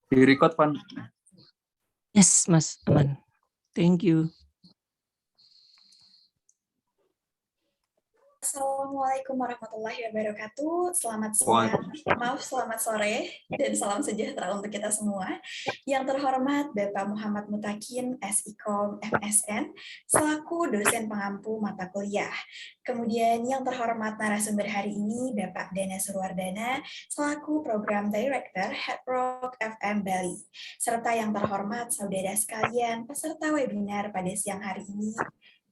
Di record, Van. Yes, Mas, aman. Thank you. Assalamualaikum warahmatullahi wabarakatuh. Selamat siang, selamat sore, dan salam sejahtera untuk kita semua. Yang terhormat Bapak Muhammad Mutakin, SIKOM MSN, selaku dosen pengampu mata kuliah. Kemudian yang terhormat narasumber hari ini Bapak Dana Surwardana, selaku Program Director Hard Rock FM Bali. Serta yang terhormat saudara sekalian, peserta webinar pada siang hari ini,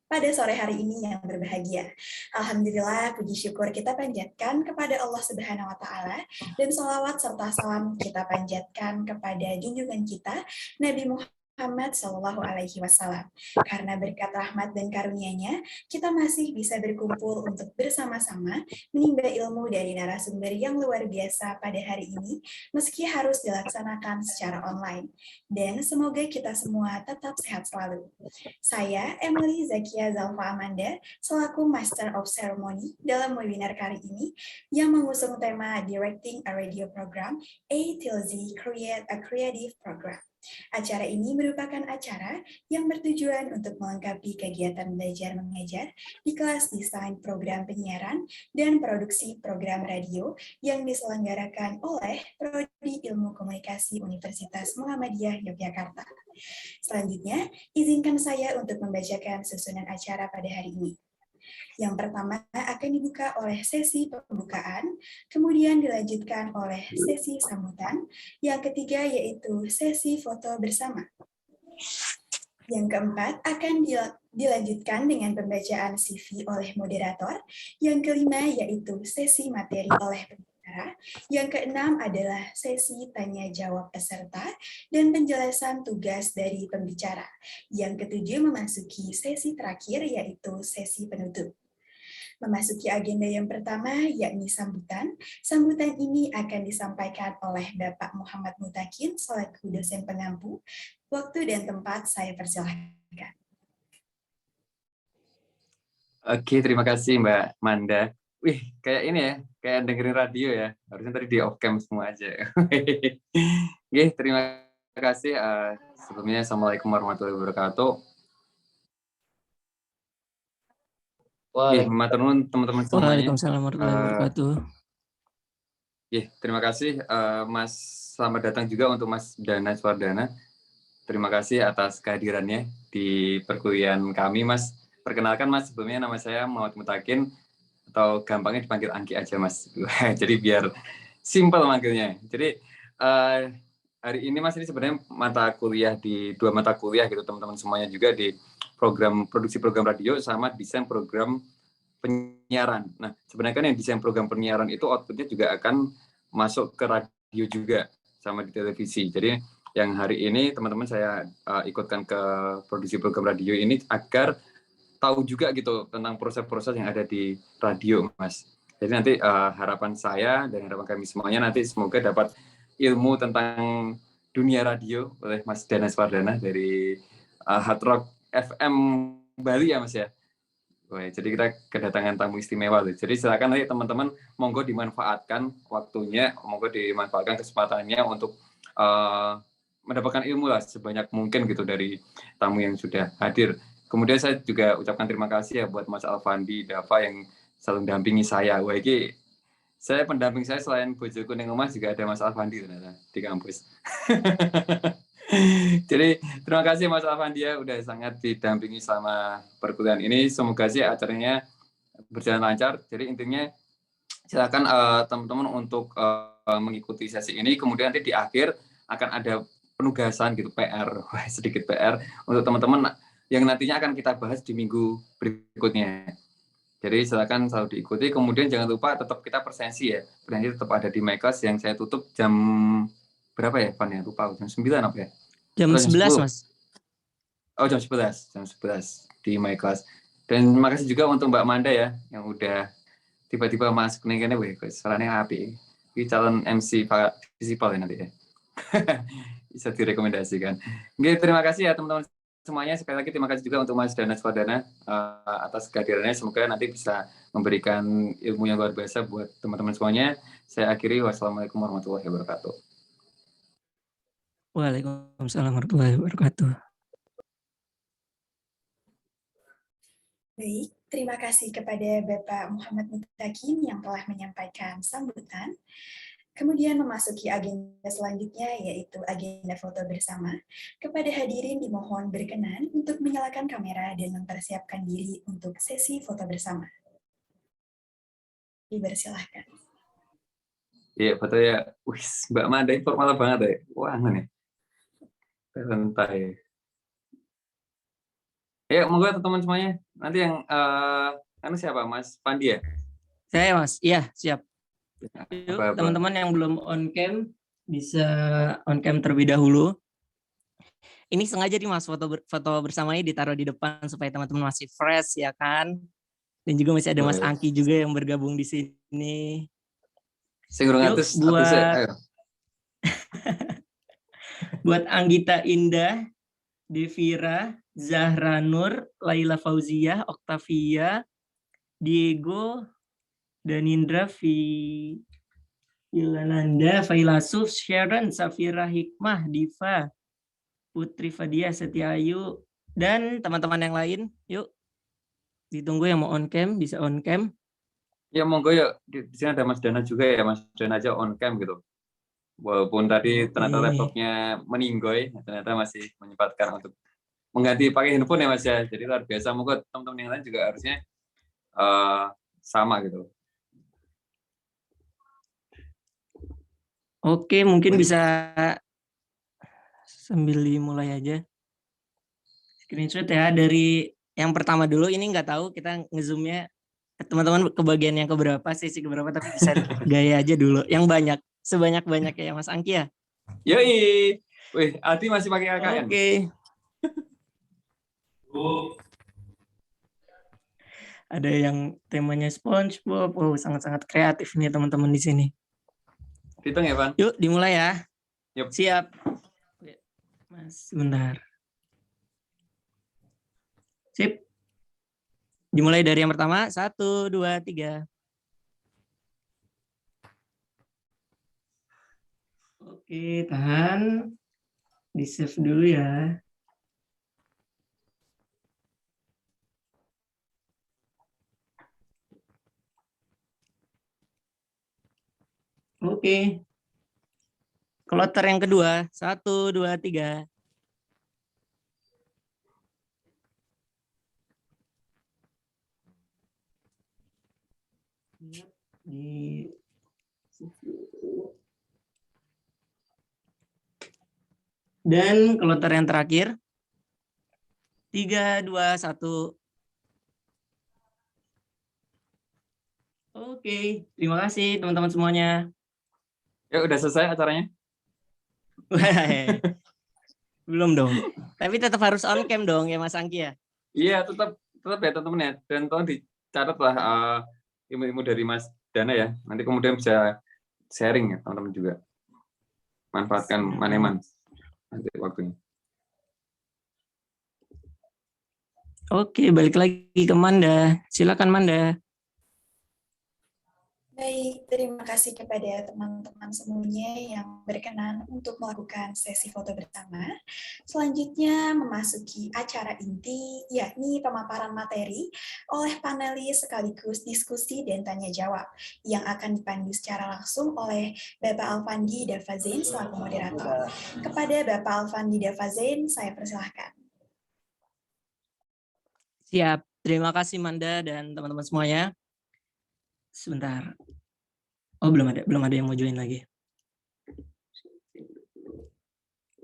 pada sore hari ini yang berbahagia. Alhamdulillah, puji syukur kita panjatkan kepada Allah Subhanahu wa Ta'ala, dan sholawat serta salam kita panjatkan kepada junjungan kita, Nabi Muhammad Sallallahu Alaihi Wasallam. Karena berkat rahmat dan karunia-Nya, kita masih bisa berkumpul untuk bersama-sama menimba ilmu dari narasumber yang luar biasa pada hari ini, meski harus dilaksanakan secara online. Dan semoga kita semua tetap sehat selalu. Saya, Emily Zakia Zalfa Amanda, selaku Master of Ceremony dalam webinar kali ini, yang mengusung tema Directing a Radio Program, A till Z Create a Creative Program. Acara ini merupakan acara yang bertujuan untuk melengkapi kegiatan belajar mengajar di kelas desain program penyiaran dan produksi program radio yang diselenggarakan oleh Prodi Ilmu Komunikasi Universitas Muhammadiyah Yogyakarta. Selanjutnya, izinkan saya untuk membacakan susunan acara pada hari ini. Yang pertama akan dibuka oleh sesi pembukaan, kemudian dilanjutkan oleh sesi sambutan, yang ketiga yaitu sesi foto bersama. Yang keempat akan dilanjutkan dengan pembacaan CV oleh moderator, yang kelima yaitu sesi materi oleh pembicara, yang keenam adalah sesi tanya-jawab peserta dan penjelasan tugas dari pembicara, yang ketujuh memasuki sesi terakhir yaitu sesi penutup. Memasuki agenda yang pertama, yakni sambutan. Sambutan ini akan disampaikan oleh Bapak Muhammad Mutakin, selaku dosen pengampu. Waktu dan tempat saya persilahkan. Oke, terima kasih Mbak Manda. Wih, kayak ini ya, kayak dengerin radio ya. Harusnya tadi di off cam semua aja. Oke, terima kasih. Sebelumnya, Assalamualaikum warahmatullahi wabarakatuh. Matur teman-teman semuanya. Waalaikumsalam warahmatullahi wabarakatuh. Terima kasih Mas, selamat datang juga untuk Mas Dana Surwardana. Terima kasih atas kehadirannya di perkuliahan kami, Mas. Perkenalkan Mas, sebelumnya nama saya Muhammad Mutakin, atau gampangnya dipanggil Angki aja Mas. Jadi biar simpel manggilnya. Jadi hari ini Mas, ini sebenarnya dua mata kuliah gitu teman-teman semuanya, juga di program produksi program radio sama desain program penyiaran. Nah, sebenarnya kan yang desain program penyiaran itu outputnya juga akan masuk ke radio juga sama di televisi. Jadi yang hari ini teman-teman saya ikutkan ke produksi program radio ini agar tahu juga gitu tentang proses-proses yang ada di radio, Mas. Jadi nanti harapan saya dan harapan kami semuanya nanti semoga dapat ilmu tentang dunia radio oleh Mas Dana Surwardana dari Hard Rock FM Bali ya Mas ya. Jadi kita kedatangan tamu istimewa. Jadi silakan nanti teman-teman monggo dimanfaatkan waktunya, monggo dimanfaatkan kesempatannya untuk mendapatkan ilmu lah sebanyak mungkin gitu dari tamu yang sudah hadir. Kemudian saya juga ucapkan terima kasih ya buat Mas Alfandi Dava yang selalu mendampingi saya. Wah, ini pendamping saya selain bojoku ning omah juga ada Mas Alfandi ternyata di kampus. Jadi terima kasih Mas Alfandi ya udah sangat didampingi selama perkuliahan ini. Semoga sih acaranya berjalan lancar. Jadi intinya silakan teman-teman untuk mengikuti sesi ini. Kemudian nanti di akhir akan ada penugasan gitu, PR, sedikit PR untuk teman-teman yang nantinya akan kita bahas di minggu berikutnya. Jadi silakan selalu diikuti. Kemudian jangan lupa tetap kita presensi ya. Presensi tetap ada di my class yang saya tutup jam berapa ya, Pan ya? Lupa, jam 9 apa ya? Jam 11, Mas. Oh, jam 11 di my class. Dan terima kasih juga untuk Mbak Manda ya, yang udah tiba-tiba masuk nih kayaknya, suaranya api. Ini calon MC Visipol ya nanti ya. Bisa direkomendasikan. Oke, terima kasih ya teman-teman semuanya. Sekali lagi terima kasih juga untuk Mas Dana Surwardana atas kehadirannya. Semoga nanti bisa memberikan ilmu yang luar biasa buat teman-teman semuanya. Saya akhiri, wassalamualaikum warahmatullahi wabarakatuh. Waalaikumsalam warahmatullahi wabarakatuh. Baik, terima kasih kepada Bapak Muhammad Mutakin yang telah menyampaikan sambutan. Kemudian memasuki agenda selanjutnya, yaitu agenda foto bersama. Kepada hadirin dimohon berkenan untuk menyalakan kamera dan mempersiapkan diri untuk sesi foto bersama. Dipersilahkan. Iya, foto ya. Wih, Mbak Manda formal banget ya. Wah, nih. Santai. Ya, monggo teman-teman semuanya. Nanti yang siapa? Mas Pandi ya? Saya Mas, iya siap. Yuk Apa-apa. teman-teman yang belum on cam bisa on cam terlebih dahulu. Ini sengaja nih Mas foto bersamanya ditaruh di depan supaya teman-teman masih fresh ya kan. Dan juga masih ada Mas Angki juga yang bergabung di sini. Yuk buat buat Anggita Indah, Devira, Zahra Nur, Laila Fauzia, Octavia, Diego, Danindra, Ilananda, Failasuf, Sharon, Safira Hikmah, Diva, Putri Fadia, Setiayu, dan teman-teman yang lain. Yuk, ditunggu yang mau on cam, bisa on cam. Ya monggo ya, di sini ada Mas Dana juga ya, Mas Dana aja on cam gitu. Walaupun tadi ternyata laptopnya meninggoy, ternyata masih menyempatkan untuk mengganti pakai handphone ya Mas ya. Jadi luar biasa, monggo teman-teman yang lain juga harusnya sama gitu. Oke, mungkin bisa sambil dimulai aja. Screenshot ya dari yang pertama dulu. Ini nggak tahu kita ngezoomnya teman-teman ke bagian yang keberapa, sesi keberapa, tapi bisa gaya aja dulu. Yang banyak, sebanyak-banyaknya ya Mas Angki ya. Yoi. Wih, Adi masih pakai KKN. Oke. Ada yang temanya SpongeBob. Oh, sangat-sangat kreatif nih teman-teman di sini. Hitung ya, Pan? Yuk, dimulai ya. Yuk. Siap. Mas, sebentar. Sip. Dimulai dari yang pertama. 1, 2, 3. Oke, tahan. Di-save dulu ya. Oke. Kloter yang kedua. 1, 2, 3. Dan kloter yang terakhir. 3, 2, 1. Oke, terima kasih teman-teman semuanya. Ya udah selesai acaranya? Belum dong. Tapi tetap harus on cam dong ya Mas Angki ya? Iya, tetap ya teman-teman ya. Dan tolong dicatat lah ilmu-ilmu dari Mas Dana ya. Nanti kemudian bisa sharing ya teman-teman juga. Manfaatkan Maneman nanti waktunya. Oke, balik lagi ke Manda. Silakan Manda. Baik, terima kasih kepada teman-teman semuanya yang berkenan untuk melakukan sesi foto bersama. Selanjutnya memasuki acara inti, yakni pemaparan materi oleh panelis sekaligus diskusi dan tanya jawab yang akan dipandu secara langsung oleh Bapak Alfandi Davazain selaku moderator. Kepada Bapak Alfandi Davazain, saya persilahkan. Siap, terima kasih Manda dan teman-teman semuanya. Sebentar. Oh, belum ada yang mau join lagi.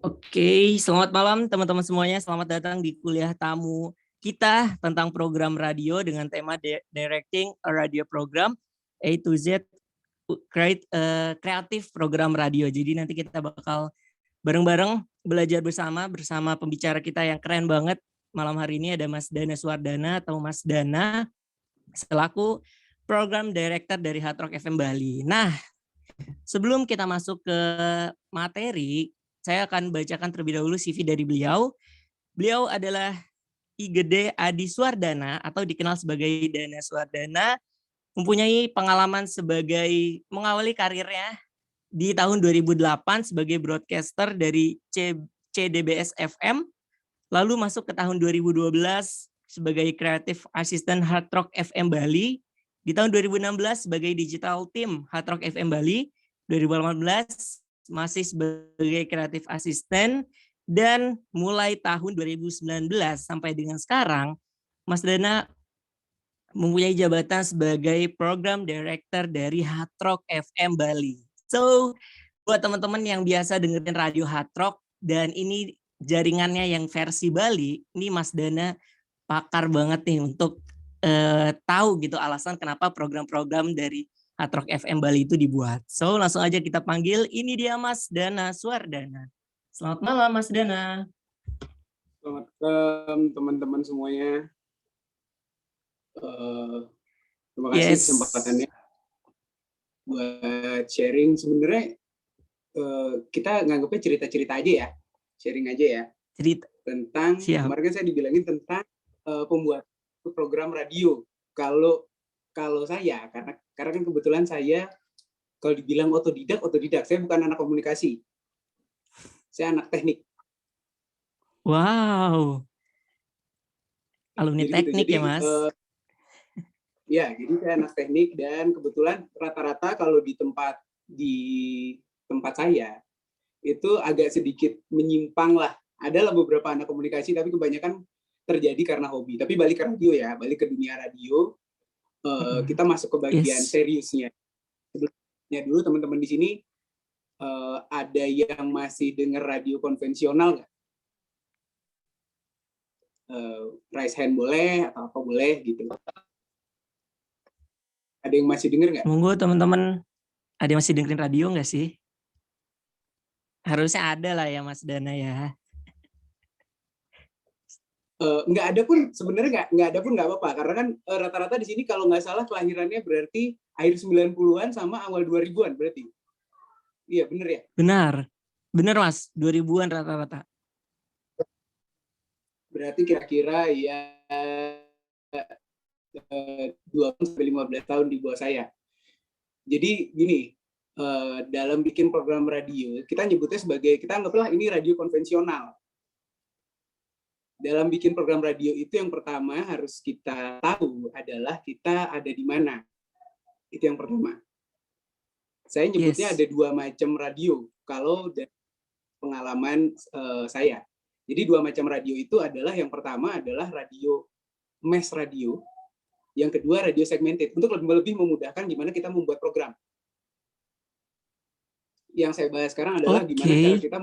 Oke, selamat malam teman-teman semuanya. Selamat datang di kuliah tamu kita tentang program radio dengan tema Directing a Radio Program A to Z kreatif program radio. Jadi nanti kita bakal bareng-bareng belajar bersama pembicara kita yang keren banget. Malam hari ini ada Mas Dana Suwardana atau Mas Dana selaku Program Director dari Hard Rock FM Bali. Nah, sebelum kita masuk ke materi, saya akan bacakan terlebih dahulu CV dari beliau. Beliau adalah I Gede Adi Suwardana atau dikenal sebagai Dana Suwardana, mempunyai pengalaman sebagai mengawali karirnya di tahun 2008 sebagai broadcaster dari CDBS FM, lalu masuk ke tahun 2012 sebagai Creative Assistant Hard Rock FM Bali, di tahun 2016 sebagai Digital Team Hard Rock FM Bali, 2018 masih sebagai Creative Assistant, dan mulai tahun 2019 sampai dengan sekarang, Mas Dana mempunyai jabatan sebagai Program Director dari Hard Rock FM Bali. So, buat teman-teman yang biasa dengerin radio Hard Rock, dan ini jaringannya yang versi Bali, ini Mas Dana pakar banget nih untuk tahu gitu alasan kenapa program-program dari Hard Rock FM Bali itu dibuat. So, langsung aja kita panggil, ini dia Mas Dana Suardana. Selamat malam Mas Dana. Selamat malam teman-teman semuanya. Terima kasih kesempatannya buat sharing. Sebenarnya kita nganggapnya cerita-cerita aja ya, sharing aja ya. Cerita tentang kemarin kan saya dibilangin tentang pembuat program radio. Kalau saya karena kan kebetulan saya kalau dibilang otodidak, saya bukan anak komunikasi. Saya anak teknik. Wow. Alumni teknik ya, Mas? Ya, jadi saya anak teknik, dan kebetulan rata-rata kalau di tempat saya itu agak sedikit menyimpang lah. Adalah beberapa anak komunikasi, tapi kebanyakan terjadi karena hobi. Tapi balik ke radio ya, balik ke dunia radio. Kita masuk ke bagian seriusnya. Sebelumnya dulu teman-teman di sini ada yang masih dengar radio konvensional nggak? Raise hand boleh atau apa boleh gitu. Ada yang masih denger nggak? Monggo teman-teman, ada yang masih dengerin radio nggak sih? Harusnya ada lah ya Mas Dana ya. Nggak ada pun sebenarnya nggak ada pun nggak apa-apa, karena kan rata-rata di sini kalau nggak salah kelahirannya berarti akhir 90-an sama awal 2000-an berarti. Iya bener ya? Bener Mas, 2000-an rata-rata. Berarti kira-kira ya 12-15 tahun di bawah saya. Jadi gini, dalam bikin program radio, kita nyebutnya sebagai, kita anggaplah ini radio konvensional. Dalam bikin program radio itu yang pertama harus kita tahu adalah kita ada di mana. Itu yang pertama. Saya nyebutnya ada dua macam radio, kalau dari pengalaman saya. Jadi dua macam radio itu adalah, yang pertama adalah radio mass radio, yang kedua radio segmented, untuk lebih memudahkan gimana kita membuat program. Yang saya bahas sekarang adalah gimana cara kita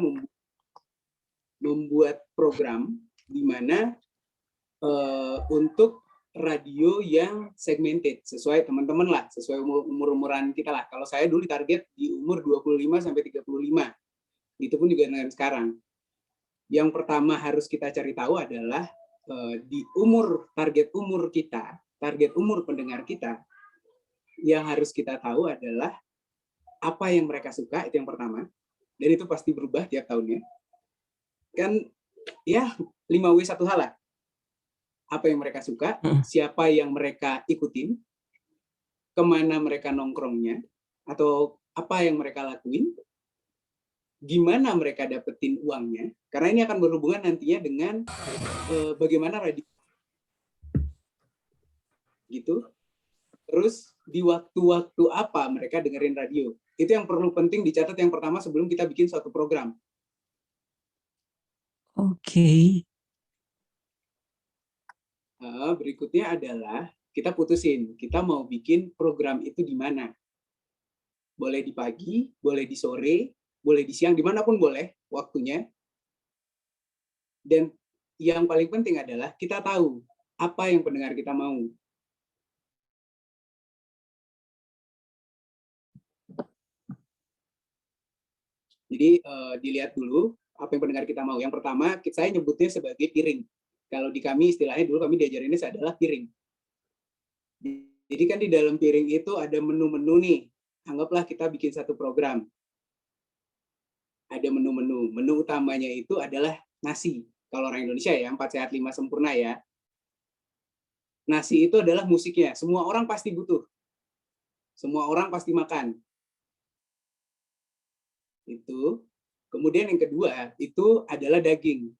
membuat program di mana untuk radio yang segmented, sesuai teman-teman lah, sesuai umur-umuran kita lah. Kalau saya dulu target di umur 25 sampai 35. Itu pun juga dengan sekarang. Yang pertama harus kita cari tahu adalah di target umur kita, target umur pendengar kita, yang harus kita tahu adalah apa yang mereka suka, itu yang pertama. Dan itu pasti berubah tiap tahunnya. Kan ya 5W1 hal lah. Apa yang mereka suka, siapa yang mereka ikutin, kemana mereka nongkrongnya, atau apa yang mereka lakuin, gimana mereka dapetin uangnya, karena ini akan berhubungan nantinya dengan bagaimana radio gitu. Terus di waktu-waktu apa mereka dengerin radio, itu yang perlu penting dicatat yang pertama sebelum kita bikin suatu program. Oke. Berikutnya adalah kita putusin, kita mau bikin program itu di mana. Boleh di pagi, boleh di sore, boleh di siang, dimanapun boleh waktunya. Dan yang paling penting adalah kita tahu apa yang pendengar kita mau. Jadi dilihat dulu apa yang pendengar kita mau. Yang pertama saya nyebutnya sebagai piring. Kalau di kami istilahnya dulu kami diajarinnya adalah piring. Jadi kan di dalam piring itu ada menu-menu nih. Anggaplah kita bikin satu program. Ada menu-menu. Menu utamanya itu adalah nasi. Kalau orang Indonesia ya, 4 sehat 5 sempurna ya. Nasi itu adalah musiknya. Semua orang pasti butuh. Semua orang pasti makan. Itu. Kemudian yang kedua itu adalah daging.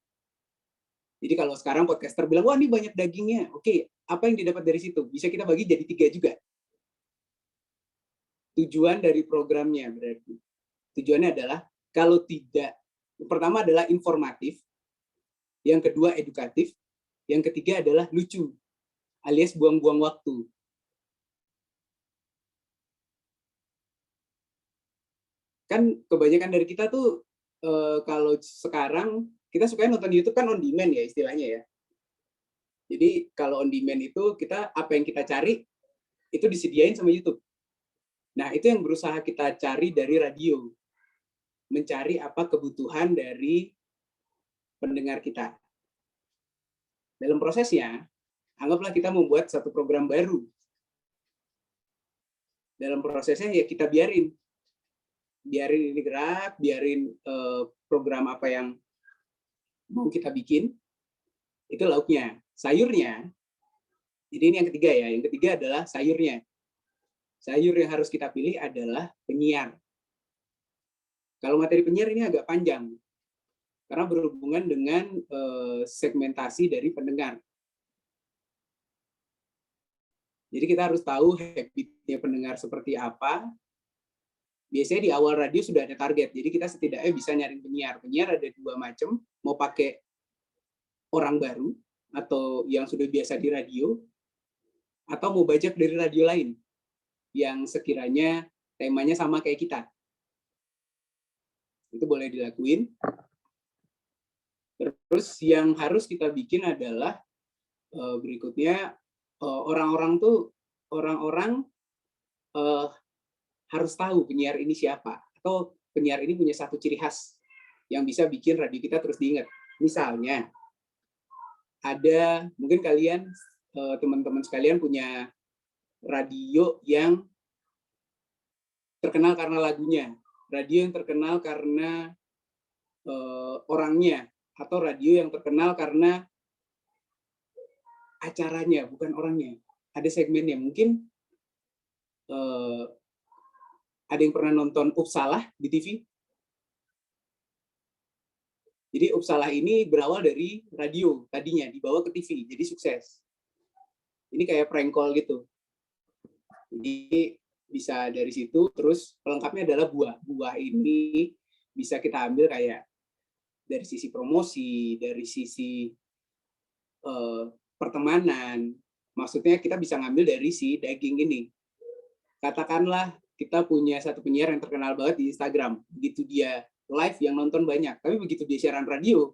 Jadi kalau sekarang podcaster bilang, wah ini banyak dagingnya. Oke, apa yang didapat dari situ? Bisa kita bagi jadi 3 juga. Tujuan dari programnya berarti. Tujuannya adalah kalau tidak, pertama adalah informatif, yang kedua edukatif, yang ketiga adalah lucu, alias buang-buang waktu. Kan kebanyakan dari kita tuh kalau sekarang kita suka nonton YouTube kan on demand ya istilahnya ya. Jadi kalau on demand itu kita apa yang kita cari itu disediain sama YouTube. Nah, itu yang berusaha kita cari dari radio. Mencari apa kebutuhan dari pendengar kita. Dalam prosesnya, anggaplah kita membuat satu program baru. Dalam prosesnya ya kita biarin ini gerak, biarin program apa yang mau kita bikin, itu lauknya. Sayurnya, jadi ini yang ketiga ya, yang ketiga adalah sayurnya. Sayur yang harus kita pilih adalah penyiar. Kalau materi penyiar ini agak panjang, karena berhubungan dengan segmentasi dari pendengar. Jadi kita harus tahu habitnya pendengar seperti apa. Biasanya di awal radio sudah ada target, jadi kita setidaknya bisa nyari penyiar. Penyiar ada 2 macam, mau pakai orang baru, atau yang sudah biasa di radio, atau mau bajak dari radio lain, yang sekiranya temanya sama kayak kita. Itu boleh dilakuin. Terus yang harus kita bikin adalah berikutnya, orang-orang harus tahu penyiar ini siapa, atau penyiar ini punya satu ciri khas yang bisa bikin radio kita terus diingat. Misalnya, ada mungkin kalian teman-teman sekalian punya radio yang terkenal karena lagunya, radio yang terkenal karena orangnya, atau radio yang terkenal karena acaranya, bukan orangnya. Ada segmennya, mungkin ada yang pernah nonton Uppsala di TV? Jadi Uppsala ini berawal dari radio tadinya, dibawa ke TV, jadi sukses. Ini kayak prank call gitu. Jadi bisa dari situ, terus pelengkapnya adalah buah. Buah ini bisa kita ambil kayak dari sisi promosi, dari sisi pertemanan. Maksudnya kita bisa ngambil dari si daging ini. Katakanlah kita punya satu penyiar yang terkenal banget di Instagram. Begitu dia live yang nonton banyak, tapi begitu dia siaran radio,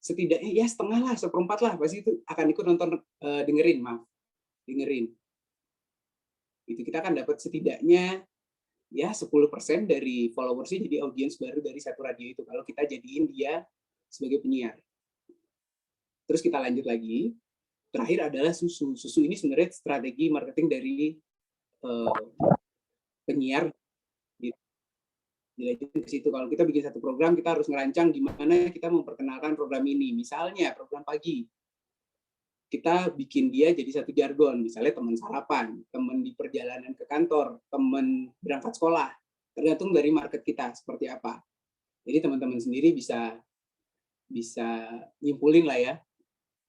setidaknya ya setengah lah, seperempat lah, pasti itu akan ikut nonton, dengerin. Itu kita akan dapat setidaknya ya 10% dari followersnya jadi audiens baru dari satu radio itu, kalau kita jadiin dia sebagai penyiar. Terus kita lanjut lagi, terakhir adalah susu. Susu ini sebenarnya strategi marketing dari penyiar. Dilanjutin ke situ. Kalau kita bikin satu program, kita harus ngerancang gimana kita memperkenalkan program ini. Misalnya program pagi, kita bikin dia jadi satu jargon. Misalnya teman sarapan, teman di perjalanan ke kantor, teman berangkat sekolah. Tergantung dari market kita seperti apa. Jadi teman-teman sendiri bisa nyimpulin lah ya.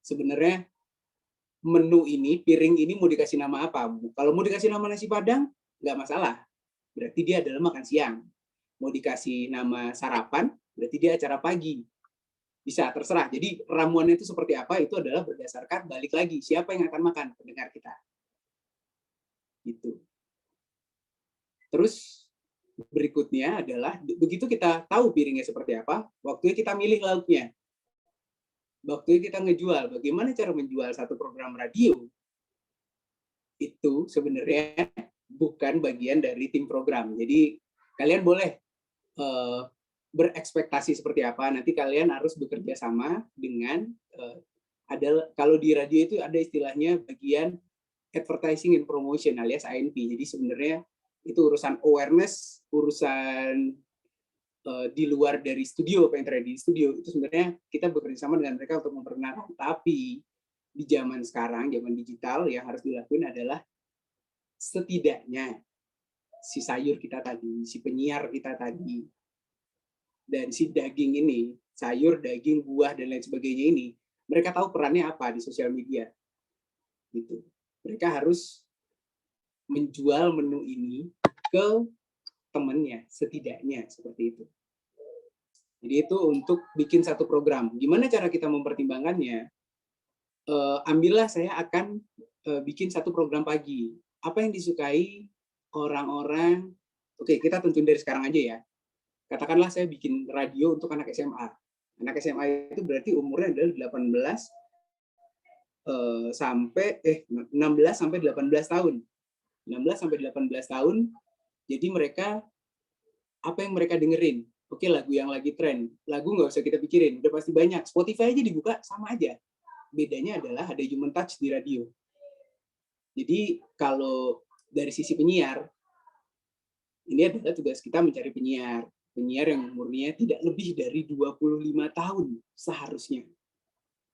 Sebenarnya menu ini, piring ini mau dikasih nama apa? Kalau mau dikasih nama nasi Padang, nggak masalah. Berarti dia adalah makan siang. Mau dikasih nama sarapan, berarti dia acara pagi. Bisa, terserah. Jadi ramuannya itu seperti apa, itu adalah berdasarkan balik lagi. Siapa yang akan makan? Pendengar kita. Gitu. Terus berikutnya adalah, begitu kita tahu piringnya seperti apa, waktunya kita milih lauknya. Waktunya kita ngejual. Bagaimana cara menjual satu program radio? Itu sebenarnya bukan bagian dari tim program. Jadi kalian boleh berekspektasi seperti apa. Nanti kalian harus bekerja sama dengan kalau di radio itu ada istilahnya bagian advertising and promotion alias ANP. Jadi sebenarnya itu urusan awareness, urusan di luar dari studio, apa yang terjadi di studio, itu sebenarnya kita bekerja sama dengan mereka untuk memperkenalkan. Tapi di zaman sekarang, zaman digital, yang harus dilakukan adalah setidaknya si sayur kita tadi, si penyiar kita tadi, dan si daging ini, sayur, daging, buah, dan lain sebagainya ini, mereka tahu perannya apa di sosial media. Gitu. Mereka harus menjual menu ini ke temannya, setidaknya seperti itu. Jadi itu untuk bikin satu program. Gimana cara kita mempertimbangkannya? Ambillah saya akan bikin satu program pagi. Apa yang disukai orang-orang? Oke, kita tentuin dari sekarang aja ya. Katakanlah saya bikin radio untuk anak SMA. Anak SMA itu berarti umurnya adalah 16 sampai 18 tahun. 16 sampai 18 tahun. Jadi mereka, apa yang mereka dengerin? Oke, lagu yang lagi tren. Lagu nggak usah kita pikirin, udah pasti banyak. Spotify aja dibuka, sama aja. Bedanya adalah ada human touch di radio. Jadi kalau dari sisi penyiar, ini adalah tugas kita mencari penyiar. Penyiar yang umurnya tidak lebih dari 25 tahun seharusnya.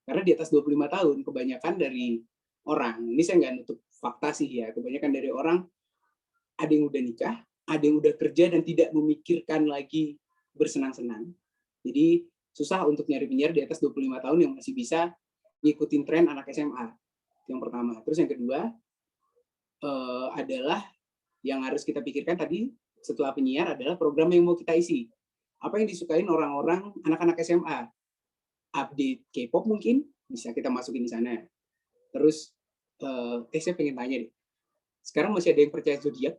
Karena di atas 25 tahun, kebanyakan dari orang, ini saya nggak nutup fakta sih ya, kebanyakan dari orang, ada yang udah nikah, ada yang udah kerja dan tidak memikirkan lagi bersenang-senang. Jadi susah untuk nyari penyiar di atas 25 tahun yang masih bisa ngikutin tren anak SMA. Yang pertama. Terus yang kedua adalah yang harus kita pikirkan tadi setelah penyiar adalah program yang mau kita isi. Apa yang disukain orang-orang anak-anak SMA? Update K-pop mungkin bisa kita masukin di sana. Terus saya pengen tanya deh. Sekarang masih ada yang percaya zodiak?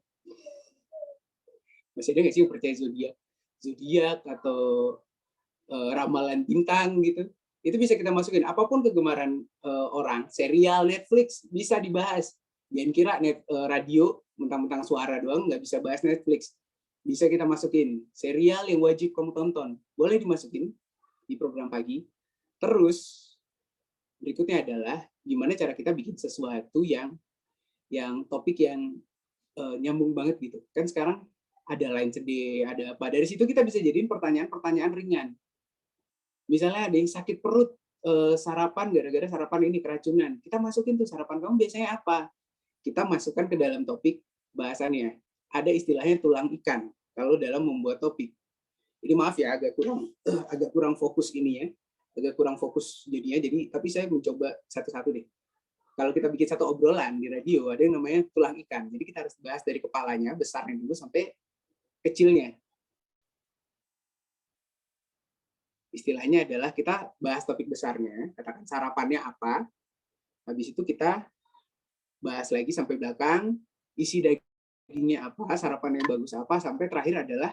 Masih ada nggak sih yang percaya zodiak? Zodiak atau ramalan bintang gitu, itu bisa kita masukin. Apapun kegemaran orang, serial, Netflix bisa dibahas. Jangan kira radio mentang-mentang suara doang nggak bisa bahas Netflix. Bisa kita masukin. Serial yang wajib kamu tonton, boleh dimasukin di program pagi. Terus berikutnya adalah gimana cara kita bikin sesuatu yang topik yang nyambung banget gitu. Kan sekarang ada Line Sedih, ada apa. Dari situ kita bisa jadiin pertanyaan-pertanyaan ringan. Misalnya ada yang sakit perut, sarapan gara-gara sarapan ini keracunan. Kita masukin tuh sarapan kamu biasanya apa? Kita masukkan ke dalam topik bahasannya. Ada istilahnya tulang ikan kalau dalam membuat topik. Jadi maaf ya agak kurang fokus ini ya. Agak kurang fokus jadinya. Jadi tapi saya mencoba satu-satu deh. Kalau kita bikin satu obrolan di radio ada yang namanya tulang ikan. Jadi kita harus bahas dari kepalanya besarnya dulu sampai kecilnya. Istilahnya adalah kita bahas topik besarnya, katakan sarapannya apa, habis itu kita bahas lagi sampai belakang, isi dagingnya apa, sarapan yang bagus apa, sampai terakhir adalah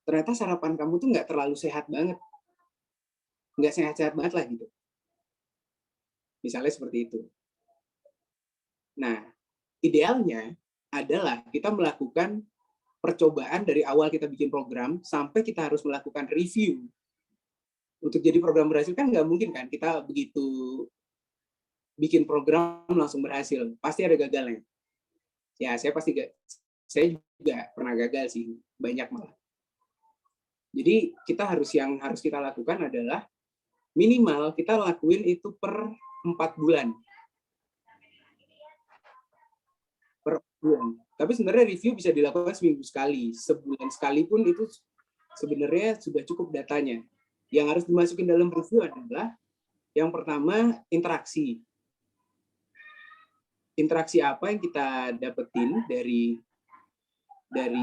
ternyata sarapan kamu tuh nggak terlalu sehat banget, nggak sehat-sehat banget lah gitu. Misalnya seperti itu. Nah, idealnya adalah kita melakukan percobaan dari awal kita bikin program sampai kita harus melakukan review. Untuk jadi program berhasil kan nggak mungkin kan kita begitu bikin program langsung berhasil, pasti ada gagalnya. Ya saya juga pernah gagal sih, banyak malah. Jadi yang harus kita lakukan adalah minimal kita lakuin itu per 4 bulan. Per bulan. Tapi sebenarnya review bisa dilakukan seminggu sekali, sebulan sekali pun itu sebenarnya sudah cukup datanya. Yang harus dimasukin dalam review adalah yang pertama interaksi. Interaksi apa yang kita dapetin dari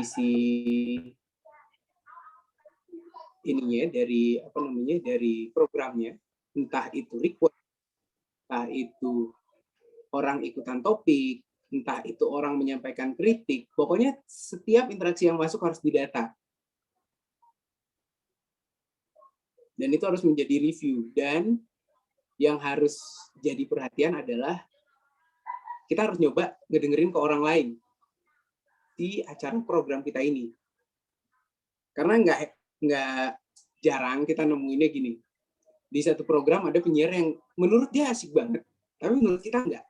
si ininya, dari programnya, entah itu request, entah itu orang ikutan topik, entah itu orang menyampaikan kritik, pokoknya setiap interaksi yang masuk harus didata. Dan itu harus menjadi review. Dan yang harus jadi perhatian adalah kita harus nyoba ngedengerin ke orang lain di acara program kita ini. Karena nggak jarang kita nemuinnya gini. Di satu program ada penyiar yang menurut dia asik banget, tapi menurut kita enggak.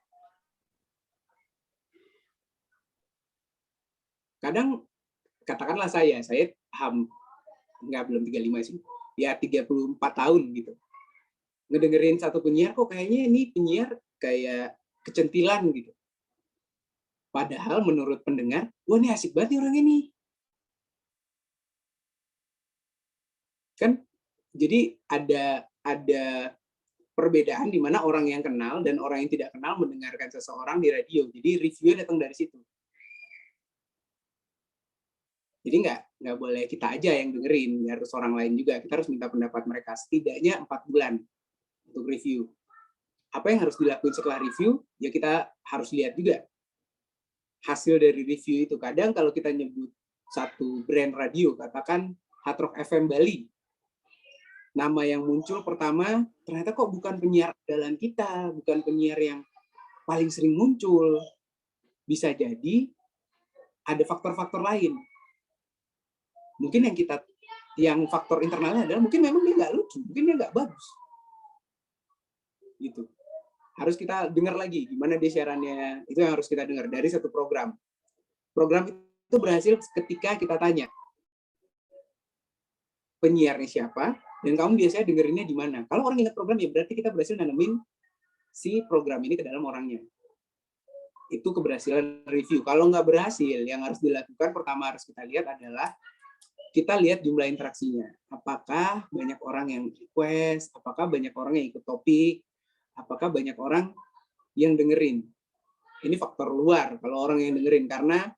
Kadang katakanlah saya belum 35 sih, ya 34 tahun gitu. Ngedengerin satu penyiar kok kayaknya ini penyiar kayak kecentilan gitu. Padahal menurut pendengar, wah ini asik banget nih orang ini. Kan jadi ada perbedaan di mana orang yang kenal dan orang yang tidak kenal mendengarkan seseorang di radio. Jadi reviewnya datang dari situ. Jadi nggak boleh kita aja yang dengerin, harus orang lain juga. Kita harus minta pendapat mereka setidaknya 4 bulan untuk review. Apa yang harus dilakukan setelah review? Ya kita harus lihat juga hasil dari review itu. Kadang kalau kita nyebut satu brand radio, katakan Hard Rock FM Bali, nama yang muncul pertama ternyata kok bukan penyiar andalan kita, bukan penyiar yang paling sering muncul. Bisa jadi ada faktor-faktor lain. Mungkin yang faktor internalnya adalah mungkin memang dia nggak lucu, mungkin dia nggak bagus. Gitu. Harus kita dengar lagi gimana dia siarannya, itu yang harus kita dengar dari satu program. Program itu berhasil ketika kita tanya penyiarnya siapa dan kamu biasanya dengerinnya di mana. Kalau orang ingat program ya berarti kita berhasil nanemin si program ini ke dalam orangnya. Itu keberhasilan review. Kalau nggak berhasil, yang harus dilakukan pertama harus kita lihat adalah kita lihat jumlah interaksinya. Apakah banyak orang yang request, apakah banyak orang yang ikut topik, apakah banyak orang yang dengerin. Ini faktor luar kalau orang yang dengerin, karena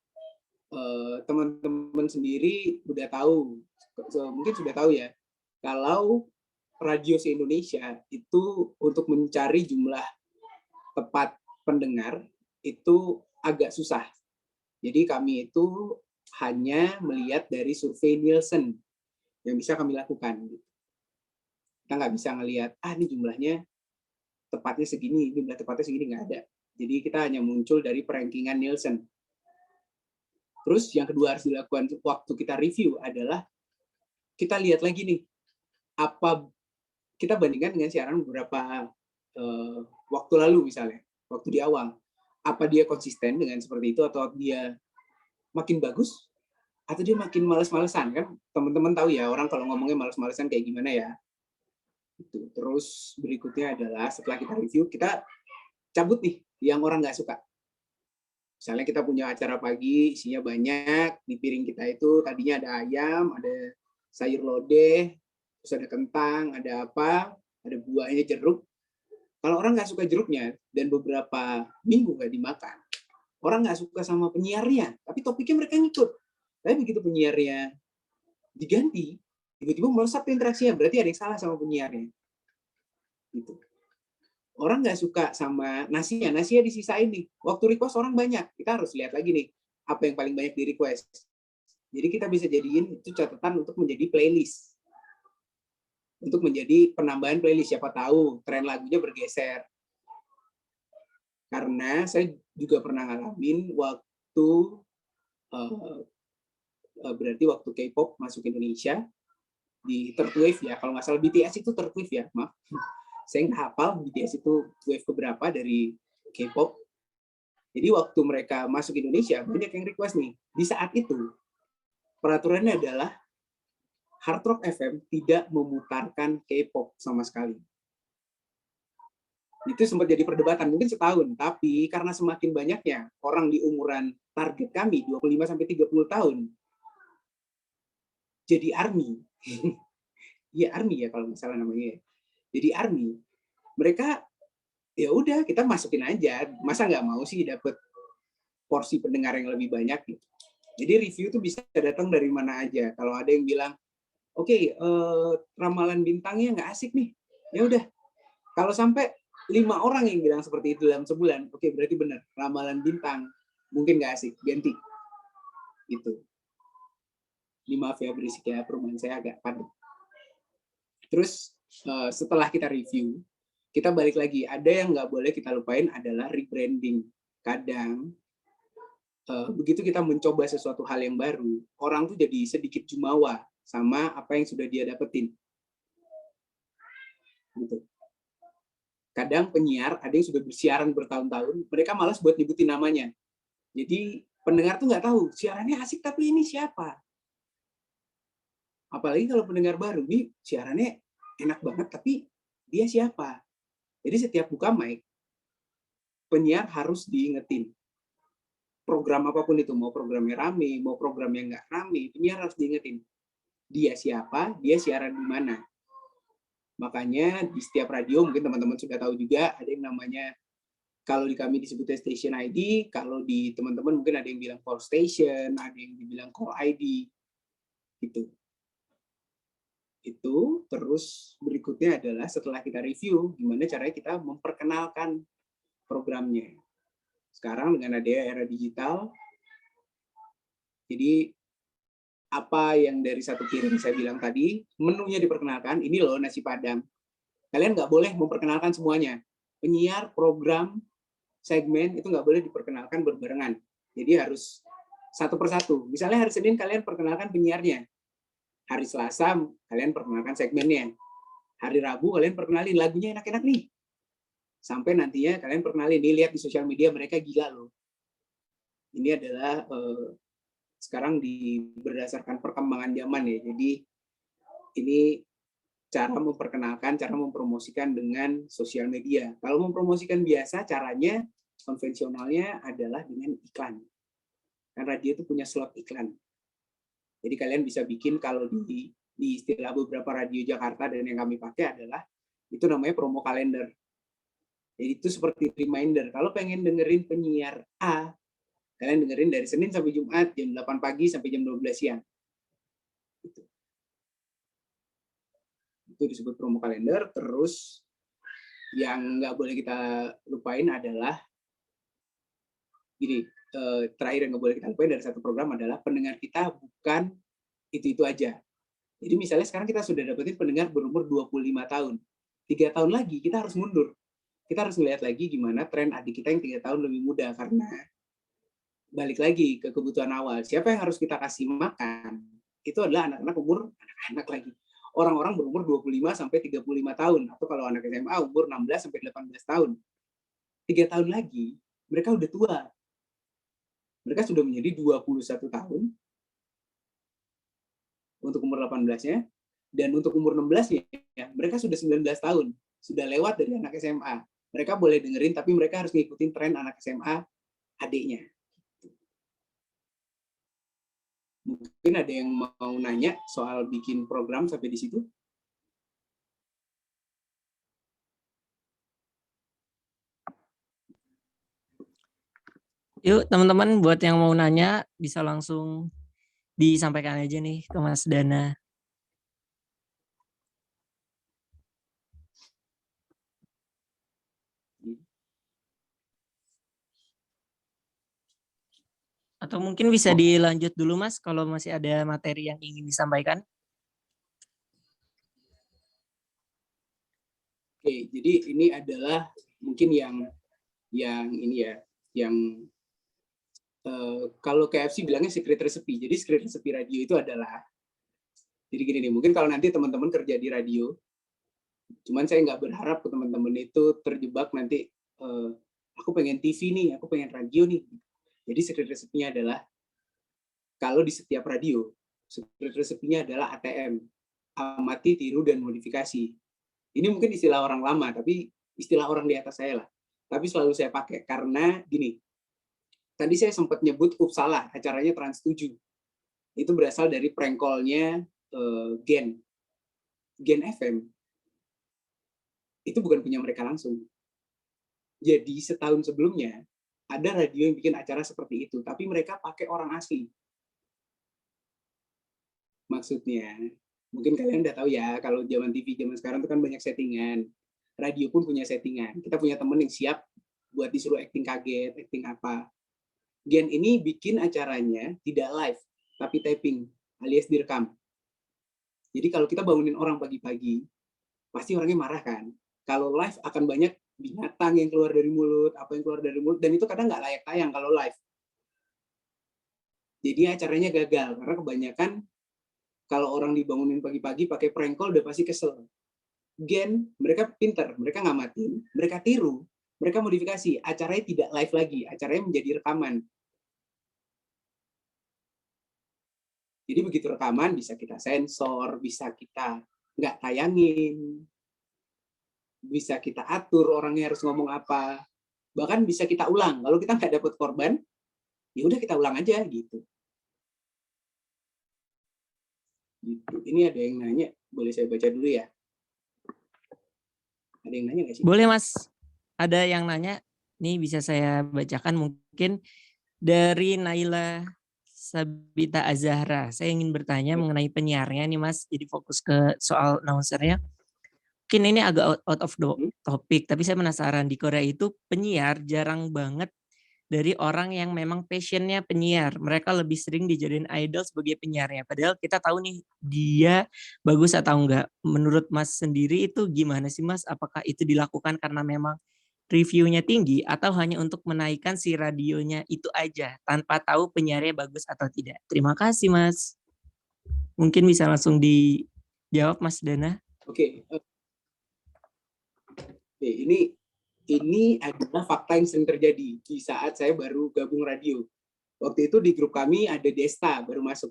teman-teman sendiri udah tahu, mungkin sudah tahu ya, kalau radio se-Indonesia itu untuk mencari jumlah tepat pendengar itu agak susah. Jadi kami itu hanya melihat dari survei Nielsen yang bisa kami lakukan. Kita nggak bisa ngelihat, ini jumlahnya tepatnya segini, jumlah tepatnya segini, nggak ada. Jadi kita hanya muncul dari perankingan Nielsen. Terus yang kedua harus dilakukan waktu kita review adalah kita lihat lagi nih, apa kita bandingkan dengan siaran beberapa waktu lalu misalnya, waktu di awal. Apa dia konsisten dengan seperti itu atau dia makin bagus atau dia makin males-malesan, kan teman-teman tahu ya orang kalau ngomongnya males-malesan kayak gimana ya. Itu. Terus berikutnya adalah setelah kita review kita cabut nih yang orang nggak suka. Misalnya kita punya acara pagi isinya banyak, di piring kita itu tadinya ada ayam, ada sayur lodeh, terus ada kentang, ada apa, ada buahnya jeruk. Kalau orang nggak suka jeruknya dan beberapa minggu nggak dimakan, orang nggak suka sama penyiarnya, tapi topiknya mereka ngikut. Tapi begitu penyiarnya diganti, tiba-tiba melesat interaksinya, berarti ada yang salah sama penyiarnya. Gitu. Orang nggak suka sama nasinya disisain nih. Waktu request orang banyak, kita harus lihat lagi nih, apa yang paling banyak di request. Jadi kita bisa jadiin itu catatan untuk menjadi playlist. Untuk menjadi penambahan playlist, siapa tahu tren lagunya bergeser. Karena saya juga pernah ngalamin waktu berarti waktu K-pop masuk Indonesia di third wave ya, kalau nggak salah BTS itu third wave ya, maaf. Saya nggak hafal BTS itu wave keberapa dari K-pop. Jadi waktu mereka masuk Indonesia banyak yang request nih. Di saat itu peraturannya adalah Hard Rock FM tidak memutarkan K-pop sama sekali. Itu sempat jadi perdebatan mungkin setahun, tapi karena semakin banyaknya orang di umuran target kami 25-30 tahun jadi ARMY. Iya ARMY ya kalau nggak salah namanya. Jadi ARMY, mereka ya udah kita masukin aja. Masa nggak mau sih dapat porsi pendengar yang lebih banyak gitu. Jadi review itu bisa datang dari mana aja. Kalau ada yang bilang, oke, ramalan bintangnya nggak asik nih, ya udah. Kalau sampai 5 orang yang bilang seperti itu dalam sebulan, oke berarti benar ramalan bintang mungkin nggak asik, ganti. Gitu. Ini maaf ya berisik ya, perumahan saya agak padat. Terus setelah kita review, kita balik lagi. Ada yang nggak boleh kita lupain adalah rebranding. Kadang begitu kita mencoba sesuatu hal yang baru, orang tuh jadi sedikit jumawa sama apa yang sudah dia dapetin. Gitu. Kadang penyiar ada yang sudah bersiaran bertahun-tahun, mereka malas buat nyebutin namanya. Jadi pendengar tuh nggak tahu siarannya asik tapi ini siapa. Apalagi kalau pendengar baru, nih siarannya enak banget tapi dia siapa. Jadi setiap buka mic, penyiar harus diingetin. program apapun itu, mau programnya rame, mau programnya nggak rame, penyiar harus diingetin dia siapa, dia siaran di mana. Makanya di setiap radio, mungkin teman-teman sudah tahu juga, ada yang namanya, kalau di kami disebutnya station ID, kalau di teman-teman mungkin ada yang bilang call station, ada yang dibilang call ID, gitu. Itu terus berikutnya adalah setelah kita review, gimana caranya kita memperkenalkan programnya. Sekarang dengan adanya era digital, jadi apa yang dari satu piring saya bilang tadi, menunya diperkenalkan, ini loh nasi Padang. Kalian nggak boleh memperkenalkan semuanya. Penyiar, program, segmen, itu nggak boleh diperkenalkan berbarengan. Jadi harus satu persatu. Misalnya hari Senin kalian perkenalkan penyiarnya. Hari Selasa kalian perkenalkan segmennya. Hari Rabu kalian perkenalin lagunya enak-enak nih. Sampai nantinya kalian perkenalin, nih lihat di sosial media mereka gila loh. Ini adalah sekarang berdasarkan perkembangan zaman ya. Jadi ini cara memperkenalkan, cara mempromosikan dengan sosial media. Kalau mempromosikan biasa, caranya konvensionalnya adalah dengan iklan. Kan radio itu punya slot iklan. Jadi kalian bisa bikin, kalau di istilah beberapa radio Jakarta dan yang kami pakai adalah, itu namanya promo kalender. Jadi itu seperti reminder. Kalau pengen dengerin penyiar A, kalian dengerin dari Senin sampai Jumat, jam 8 pagi sampai jam 12 siang. Itu disebut promo kalender. Terus yang nggak boleh kita lupain adalah, gini, terakhir yang nggak boleh kita lupain dari satu program adalah pendengar kita bukan itu-itu aja. Jadi misalnya sekarang kita sudah dapetin pendengar berumur 25 tahun. 3 tahun lagi kita harus mundur. Kita harus melihat lagi gimana tren adik kita yang 3 tahun lebih muda, karena balik lagi ke kebutuhan awal. Siapa yang harus kita kasih makan? Itu adalah anak-anak anak-anak lagi. Orang-orang berumur 25 sampai 35 tahun, atau kalau anak SMA umur 16 sampai 18 tahun. 3 tahun lagi mereka udah tua. Mereka sudah menjadi 21 tahun untuk umur 18-nya, dan untuk umur 16-nya mereka sudah 19 tahun. Sudah lewat dari anak SMA. Mereka boleh dengerin, tapi mereka harus ngikutin tren anak SMA adiknya. Mungkin ada yang mau nanya soal bikin program sampai di situ? Yuk teman-teman, buat yang mau nanya bisa langsung disampaikan aja nih ke Mas Dana. Atau mungkin bisa dilanjut dulu Mas, kalau masih ada materi yang ingin disampaikan. Oke, jadi ini adalah mungkin yang ini ya, yang kalau KFC bilangnya secret recipe. Jadi secret recipe radio itu adalah, jadi gini nih, mungkin kalau nanti teman-teman kerja di radio, cuman saya nggak berharap ke teman-teman itu terjebak nanti, aku pengen TV nih, aku pengen radio nih. Jadi secret recipe-nya adalah, kalau di setiap radio, secret recipe-nya adalah ATM, amati, tiru, dan modifikasi. Ini mungkin istilah orang lama, tapi istilah orang di atas saya lah. Tapi selalu saya pakai, karena gini, tadi saya sempat nyebut salah, acaranya Trans 7. Itu berasal dari prank call-nya Gen FM. Itu bukan punya mereka langsung. Jadi setahun sebelumnya, ada radio yang bikin acara seperti itu, tapi mereka pakai orang asli. Maksudnya, mungkin kalian udah tahu ya, kalau zaman TV zaman sekarang itu kan banyak settingan. Radio pun punya settingan. Kita punya temen yang siap buat disuruh acting kaget, acting apa. Gen ini bikin acaranya tidak live, tapi taping, alias direkam. Jadi kalau kita bangunin orang pagi-pagi, pasti orangnya marah kan. Kalau live akan banyak binatang yang keluar dari mulut, apa yang keluar dari mulut, dan itu kadang nggak layak tayang kalau live. Jadi acaranya gagal, karena kebanyakan kalau orang dibangunin pagi-pagi pakai prank call udah pasti kesel. Gen, mereka pinter, mereka ngamatin, mereka tiru, mereka modifikasi, acaranya tidak live lagi, acaranya menjadi rekaman. Jadi begitu rekaman bisa kita sensor, bisa kita nggak tayangin, bisa kita atur orangnya harus ngomong apa, bahkan bisa kita ulang. Kalau kita nggak dapat korban, ya udah kita ulang aja gitu. Ini ada yang nanya, boleh saya baca dulu ya? Ada yang nanya nggak sih? Boleh Mas, ada yang nanya, nih bisa saya bacakan mungkin dari Naila Sabita Azahra. Saya ingin bertanya mengenai penyiarnya nih Mas, jadi fokus ke soal announcernya. Mungkin ini agak out of the topic, tapi saya penasaran di Korea itu penyiar jarang banget dari orang yang memang passionnya penyiar. Mereka lebih sering dijadiin idol sebagai penyiarnya. Padahal kita tahu nih dia bagus atau enggak. Menurut Mas sendiri itu gimana sih Mas? Apakah itu dilakukan karena memang reviewnya tinggi atau hanya untuk menaikkan si radionya itu aja tanpa tahu penyiarnya bagus atau tidak? Terima kasih Mas. Mungkin bisa langsung dijawab Mas Dana. Oke. Ini adalah fakta yang sering terjadi di saat saya baru gabung radio. Waktu itu di grup kami ada Desta baru masuk.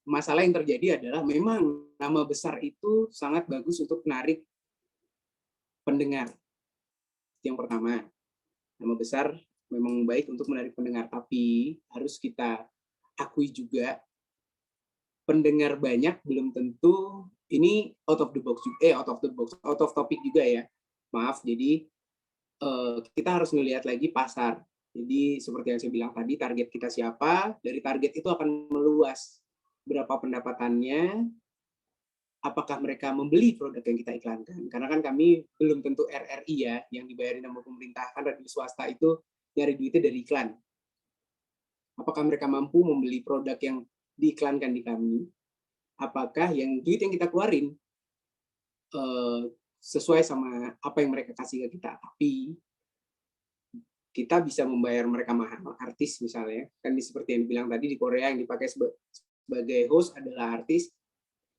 Masalah yang terjadi adalah memang nama besar itu sangat bagus untuk menarik pendengar. Yang pertama, nama besar memang baik untuk menarik pendengar, tapi harus kita akui juga pendengar banyak belum tentu ini out of topic juga ya. Maaf, jadi kita harus melihat lagi pasar. Jadi seperti yang saya bilang tadi, target kita siapa, dari target itu akan meluas. Berapa pendapatannya, apakah mereka membeli produk yang kita iklankan. Karena kan kami belum tentu RRI ya, yang dibayarin sama pemerintah. Kan radio swasta itu nyari duitnya dari iklan. Apakah mereka mampu membeli produk yang diiklankan di kami? Apakah yang duit yang kita keluarin sesuai sama apa yang mereka kasih ke kita? Tapi kita bisa membayar mereka mahal, artis misalnya, kan seperti yang dibilang tadi di Korea yang dipakai sebagai host adalah artis,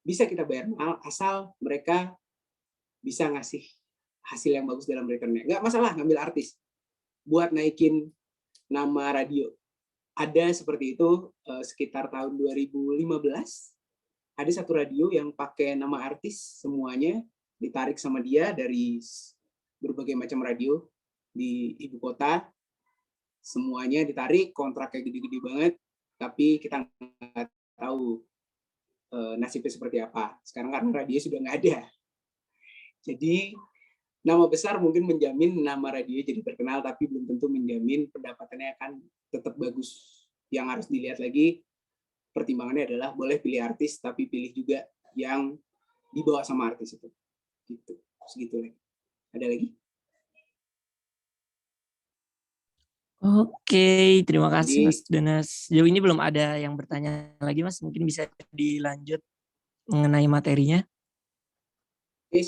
bisa kita bayar mahal asal mereka bisa ngasih hasil yang bagus dalam return-nya. Nggak masalah ngambil artis buat naikin nama radio. Ada seperti itu sekitar tahun 2015, ada satu radio yang pakai nama artis semuanya, ditarik sama dia dari berbagai macam radio di ibu kota, semuanya ditarik, kontraknya gede-gede banget, tapi kita nggak tahu nasibnya seperti apa. Sekarang karena radio sudah nggak ada. Jadi nama besar mungkin menjamin nama radio jadi terkenal, tapi belum tentu menjamin pendapatannya akan tetap bagus. Yang harus dilihat lagi, pertimbangannya adalah boleh pilih artis, tapi pilih juga yang dibawa sama artis itu. Gitu. Segitu lagi. Ada lagi? Oke, terima kasih Mas Dana. Sejauh ini belum ada yang bertanya lagi Mas, mungkin bisa dilanjut mengenai materinya. Oke,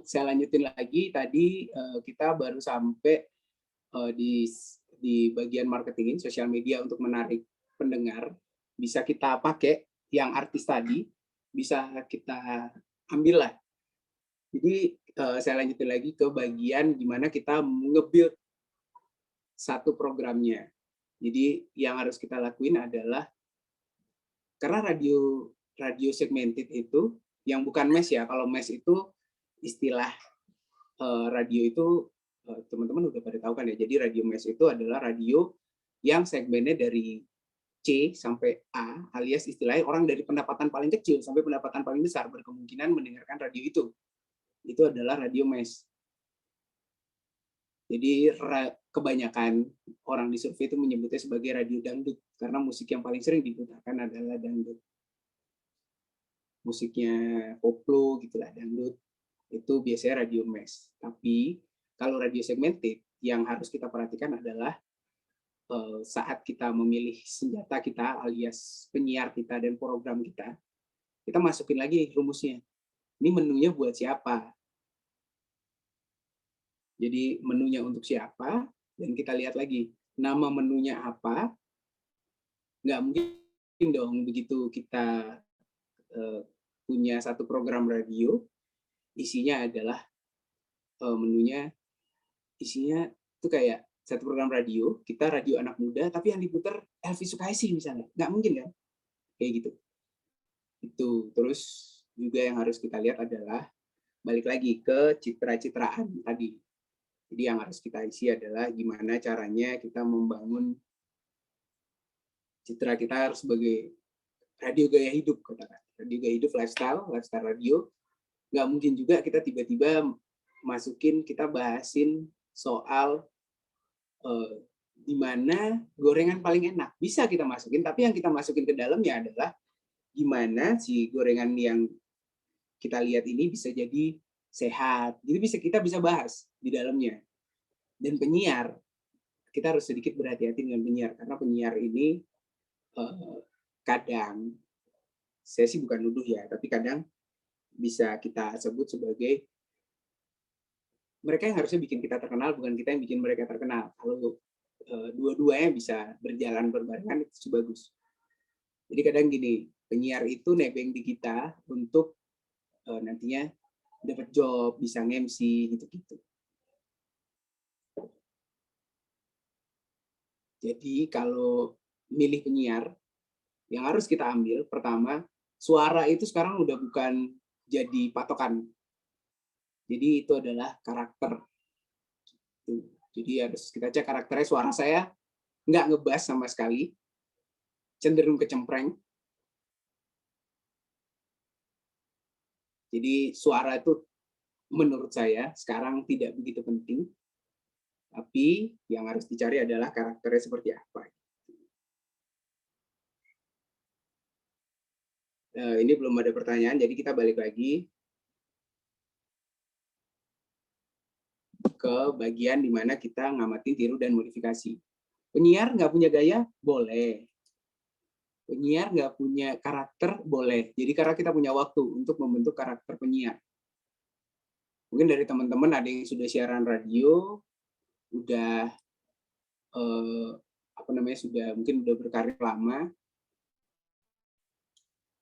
saya lanjutin lagi. Tadi kita baru sampai di bagian marketing, sosial media untuk menarik pendengar. Bisa kita pakai yang artis tadi, bisa kita ambil lah. Jadi saya lanjutin lagi ke bagian gimana kita nge-build satu programnya. Jadi yang harus kita lakuin adalah, karena radio segmented itu yang bukan mesh ya. Kalau mesh itu istilah radio itu teman-teman udah pada tahu kan ya. Jadi radio mesh itu adalah radio yang segmennya dari C sampai A, alias istilahnya orang dari pendapatan paling kecil sampai pendapatan paling besar berkemungkinan mendengarkan radio itu. Itu adalah radio mesh. Jadi kebanyakan orang di survei itu menyebutnya sebagai radio dangdut karena musik yang paling sering diputarkan adalah dangdut. Musiknya koplo gitulah, dangdut. Itu biasanya radio mesh. Tapi kalau radio segmented yang harus kita perhatikan adalah saat kita memilih senjata kita alias penyiar kita dan program kita masukin lagi rumusnya. Ini menunya buat siapa? Jadi menunya untuk siapa, dan kita lihat lagi nama menunya apa. Nggak mungkin dong begitu kita punya satu program radio, isinya adalah menunya, isinya itu kayak satu program radio, kita radio anak muda, tapi yang diputar Elvi Sukaisi misalnya. Nggak mungkin kan? Kayak gitu. Itu. Terus juga yang harus kita lihat adalah, balik lagi ke citra-citraan tadi. Jadi yang harus kita isi adalah gimana caranya kita membangun citra kita sebagai radio gaya hidup, katakan. Radio gaya hidup, lifestyle radio. Nggak mungkin juga kita tiba-tiba kita bahasin soal di mana gorengan paling enak. Bisa kita masukin, tapi yang kita masukin ke dalamnya adalah gimana si gorengan yang kita lihat ini bisa jadi sehat. Jadi kita bisa bahas di dalamnya. Dan penyiar, kita harus sedikit berhati-hati dengan penyiar, karena penyiar ini kadang, saya sih bukan nuduh ya, tapi kadang bisa kita sebut sebagai mereka yang harusnya bikin kita terkenal, bukan kita yang bikin mereka terkenal. Kalau dua-duanya bisa berjalan berbarengan, itu bagus. Jadi kadang gini, penyiar itu nebeng di kita untuk nantinya dapat job, bisa nge-MC, gitu-gitu. Jadi kalau milih penyiar, yang harus kita ambil, pertama, suara itu sekarang udah bukan jadi patokan. Jadi itu adalah karakter. Jadi harus kita cek karakternya. Suara saya nggak ngebas sama sekali, cenderung kecempreng. Jadi suara itu menurut saya sekarang tidak begitu penting, tapi yang harus dicari adalah karakternya seperti apa. Ini belum ada pertanyaan, jadi kita balik lagi ke bagian di mana kita ngamatin, tiru, dan modifikasi. Penyiar nggak punya gaya? Boleh. Penyiar nggak punya karakter? Boleh. Jadi karena kita punya waktu untuk membentuk karakter penyiar. Mungkin dari teman-teman ada yang sudah siaran radio, udah mungkin udah berkarir lama.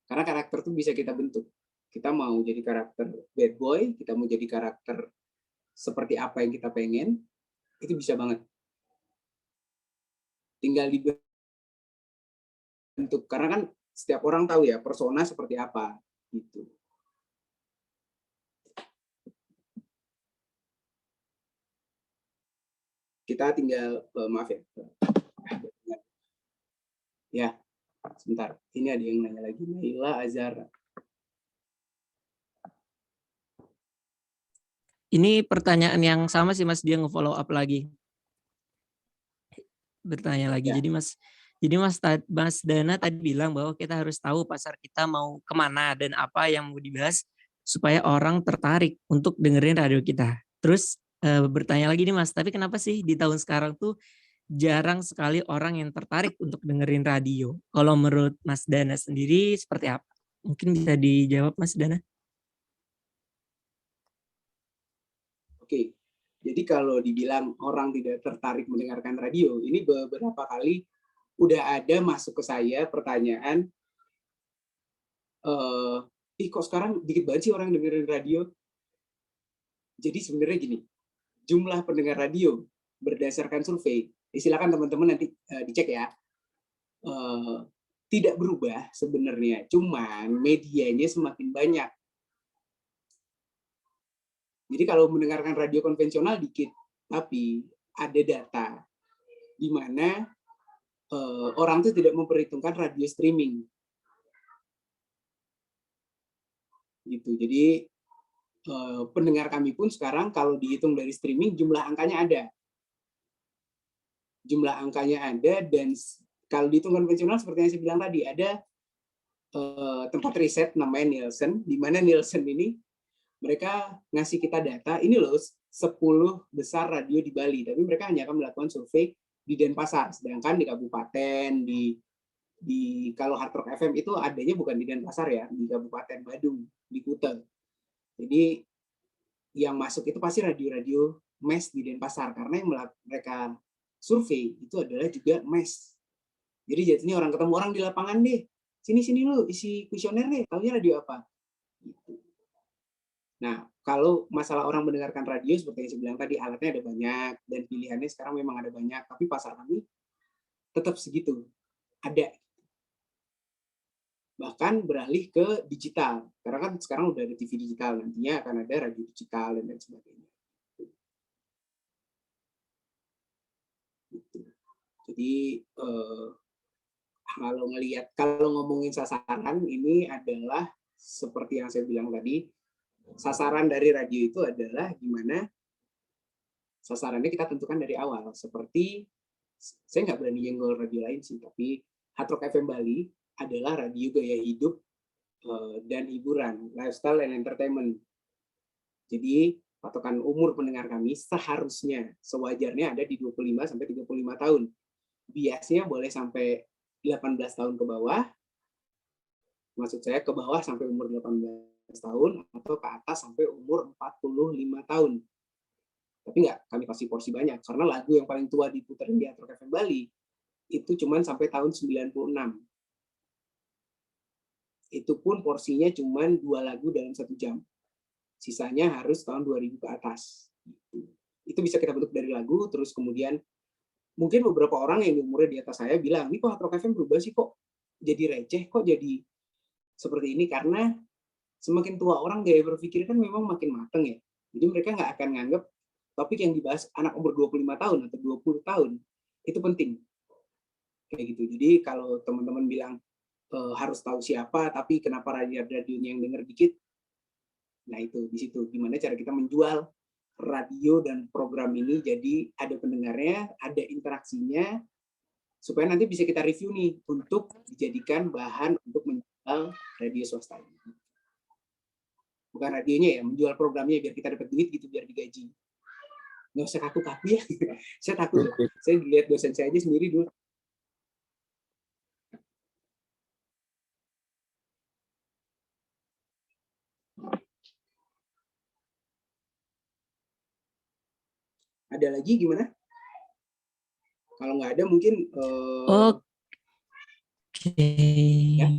Karena karakter itu bisa kita bentuk. Kita mau jadi karakter bad boy, kita mau jadi karakter seperti apa yang kita pengen, itu bisa banget. Tinggal dibentuk, karena kan setiap orang tahu ya persona seperti apa gitu. Kita tinggal maaf ya sebentar, ini ada yang nanya lagi, Naila Azhar. Ini pertanyaan yang sama sih Mas, dia nge-follow up lagi. Bertanya lagi. Ya. Jadi Mas Dana tadi bilang bahwa kita harus tahu pasar kita mau kemana dan apa yang mau dibahas supaya orang tertarik untuk dengerin radio kita. Terus bertanya lagi nih Mas, tapi kenapa sih di tahun sekarang tuh jarang sekali orang yang tertarik untuk dengerin radio? Kalau menurut Mas Dana sendiri seperti apa? Mungkin bisa dijawab Mas Dana. Oke, jadi kalau dibilang orang tidak tertarik mendengarkan radio, ini beberapa kali udah ada masuk ke saya pertanyaan, kok sekarang dikit banget sih orang dengerin radio? Jadi sebenarnya gini, jumlah pendengar radio berdasarkan survei, silakan teman-teman nanti dicek ya, tidak berubah sebenarnya, cuman medianya semakin banyak. Jadi kalau mendengarkan radio konvensional dikit, tapi ada data di mana orang itu tidak memperhitungkan radio streaming. Gitu. Jadi pendengar kami pun sekarang kalau dihitung dari streaming jumlah angkanya ada. Jumlah angkanya ada, dan kalau dihitung konvensional seperti yang saya bilang tadi, ada tempat riset namanya Nielsen, di mana Nielsen ini mereka ngasih kita data, ini loh 10 besar radio di Bali, tapi mereka hanya akan melakukan survei di Denpasar, sedangkan di kabupaten, di kalau Hard Rock FM itu adanya bukan di Denpasar ya, di Kabupaten Badung, di Kuta. Jadi yang masuk itu pasti radio-radio mes di Denpasar, karena yang mereka survei itu adalah juga mes. Jadi jadinya orang ketemu orang di lapangan deh, sini lu isi kuesioner deh, taunya radio apa? Gitu. Nah, kalau masalah orang mendengarkan radio, seperti yang saya bilang tadi, alatnya ada banyak, dan pilihannya sekarang memang ada banyak, tapi pasar kami tetap segitu, ada. Bahkan beralih ke digital, karena kan sekarang udah ada TV digital, nantinya akan ada radio digital, dan lain sebagainya. Jadi kalau ngomongin sasaran, ini adalah seperti yang saya bilang tadi, sasaran dari radio itu adalah gimana sasarannya kita tentukan dari awal. Seperti, saya nggak berani nyenggol radio lain sih, tapi Hard Rock FM Bali adalah radio gaya hidup dan hiburan, lifestyle and entertainment. Jadi patokan umur pendengar kami seharusnya sewajarnya ada di 25 sampai 35 tahun. Biasanya boleh sampai 18 tahun ke bawah, maksud saya ke bawah sampai umur 18 tahun, atau ke atas sampai umur 45 tahun. Tapi nggak kami kasih porsi banyak, karena lagu yang paling tua diputar di Hard Rock FM Bali itu cuma sampai tahun 96. Itu pun porsinya cuma 2 lagu dalam 1 jam. Sisanya harus tahun 2000 ke atas. Itu bisa kita bentuk dari lagu, terus kemudian mungkin beberapa orang yang umurnya di atas saya bilang, ini kok Hard Rock FM berubah sih, kok jadi receh, kok jadi seperti ini, karena semakin tua orang gaya berpikir kan memang makin mateng ya. Jadi mereka nggak akan nganggap topik yang dibahas anak umur 25 tahun atau 20 tahun itu penting. Kayak gitu. Jadi kalau teman-teman bilang harus tahu siapa, tapi kenapa radionya yang denger dikit, nah itu di situ gimana cara kita menjual radio dan program ini jadi ada pendengarnya, ada interaksinya, supaya nanti bisa kita review nih untuk dijadikan bahan untuk menjual radio swasta ini. Bukan radionya ya, menjual programnya biar kita dapat duit gitu, biar digaji. Nggak usah kaku-kaku ya. Saya takut. Saya dilihat dosen saya aja sendiri dulu. Ada lagi gimana? Kalau nggak ada mungkin ya.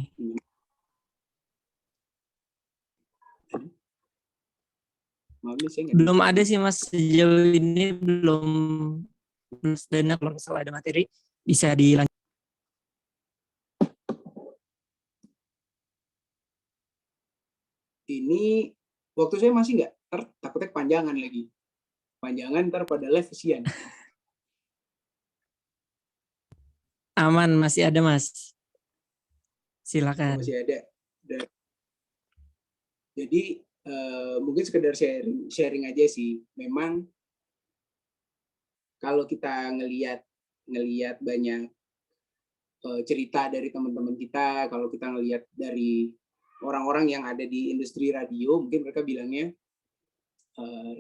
Belum ada sih Mas, sejauh ini belum dana, kalau misalnya ada materi bisa dilanjut. Ini waktu saya masih nggak, takutnya kepanjangan lagi. Panjangan ntar pada live kesian. Aman, masih ada Mas. Silakan. Masih ada. Jadi mungkin sekedar sharing aja sih. Memang kalau kita ngelihat banyak cerita dari teman-teman kita, kalau kita ngelihat dari orang-orang yang ada di industri radio, mungkin mereka bilangnya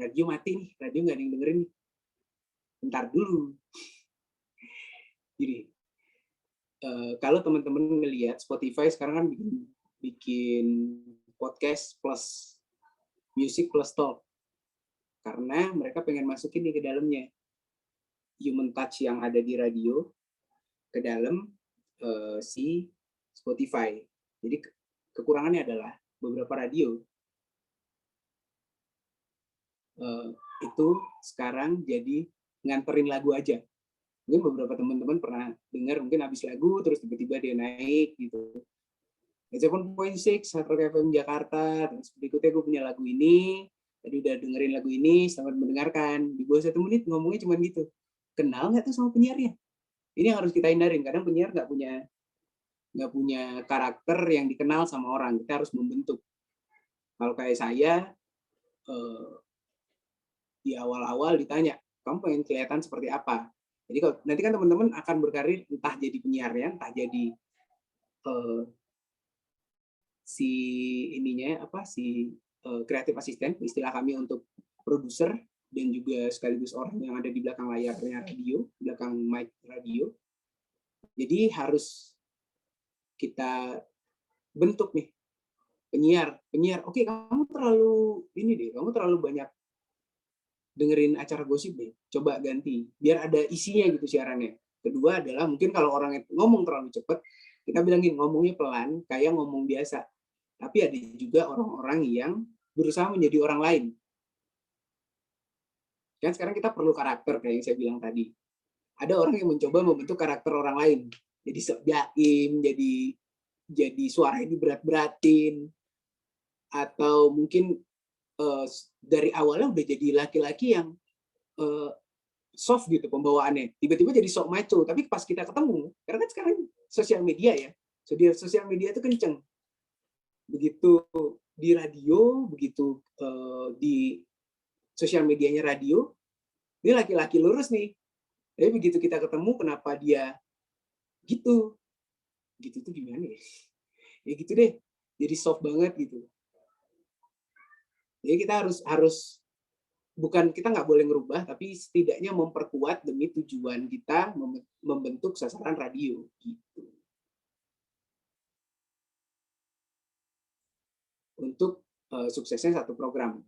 radio mati nih, radio nggak ada yang dengerin nih. Bentar dulu. Jadi kalau teman-teman ngelihat Spotify sekarang kan bikin podcast plus music plus talk, karena mereka pengen masukin nih ke dalamnya human touch yang ada di radio ke dalam si Spotify. Jadi kekurangannya adalah beberapa radio itu sekarang jadi nganterin lagu aja. Mungkin beberapa teman-teman pernah dengar, mungkin habis lagu terus tiba-tiba dia naik gitu. 7.6 Hard Rock FM Jakarta, terus berikutnya gue punya lagu ini, tadi udah dengerin lagu ini, selamat mendengarkan. Di bawah 1 menit ngomongnya cuma gitu. Kenal nggak tuh sama penyiarnya? Ini yang harus kita hindarin. Kadang penyiar nggak punya karakter yang dikenal sama orang. Kita harus membentuk. Kalau kayak saya, di awal-awal ditanya, kamu pengen kelihatan seperti apa? Jadi kalau nanti kan teman-teman akan berkarir entah jadi penyiarnya, entah jadi kreatif asisten, istilah kami untuk produser dan juga sekaligus orang yang ada di belakang layarnya radio, belakang mic radio. Jadi harus kita bentuk nih penyiar. Oke, kamu terlalu banyak dengerin acara gosip deh, coba ganti biar ada isinya gitu siarannya. Kedua adalah mungkin kalau orang ngomong terlalu cepat, kita bilangin ngomongnya pelan kayak ngomong biasa. Tapi ada juga orang-orang yang berusaha menjadi orang lain. Kan sekarang kita perlu karakter kayak yang saya bilang tadi. Ada orang yang mencoba membentuk karakter orang lain. Jadi sok jaim, jadi suaranya diberat-beratin, atau mungkin dari awalnya udah jadi laki-laki yang soft gitu pembawaannya, tiba-tiba jadi sok maco. Tapi pas kita ketemu, karena kan sekarang sosial media ya, sosial media itu kenceng. Begitu di radio, begitu di sosial medianya radio, dia laki-laki lurus nih. Tapi begitu kita ketemu, kenapa dia gitu? Gitu tuh gimana ya? Ya gitu deh, jadi soft banget gitu. Jadi kita harus bukan, kita nggak boleh ngerubah, tapi setidaknya memperkuat demi tujuan kita membentuk sasaran radio gitu. Untuk suksesnya satu program.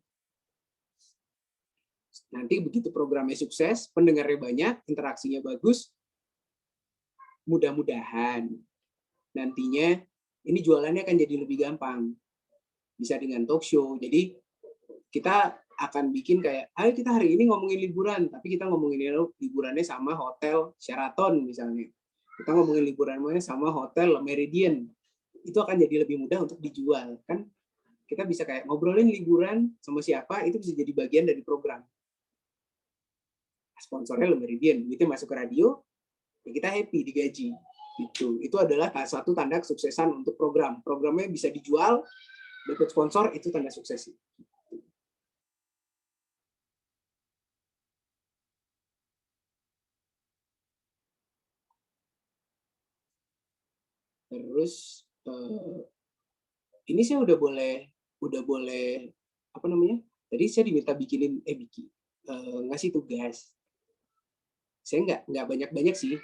Nanti begitu programnya sukses, pendengarnya banyak, interaksinya bagus, mudah-mudahan nantinya ini jualannya akan jadi lebih gampang. Bisa dengan talk show. Jadi kita akan bikin kayak, ayo kita hari ini ngomongin liburan, tapi kita ngomongin liburannya sama hotel Sheraton misalnya. Kita ngomongin liburannya sama hotel Meridian. Itu akan jadi lebih mudah untuk dijual. Kan kita bisa kayak ngobrolin liburan sama siapa, itu bisa jadi bagian dari program. Sponsornya Meridian, begitu masuk ke radio, ya kita happy, digaji. Itu adalah salah satu tanda kesuksesan untuk program. Programnya bisa dijual, dapat sponsor, itu tanda sukses. Terus ini saya udah boleh apa namanya? Tadi saya diminta bikinin ngasih tugas. Saya nggak banyak sih.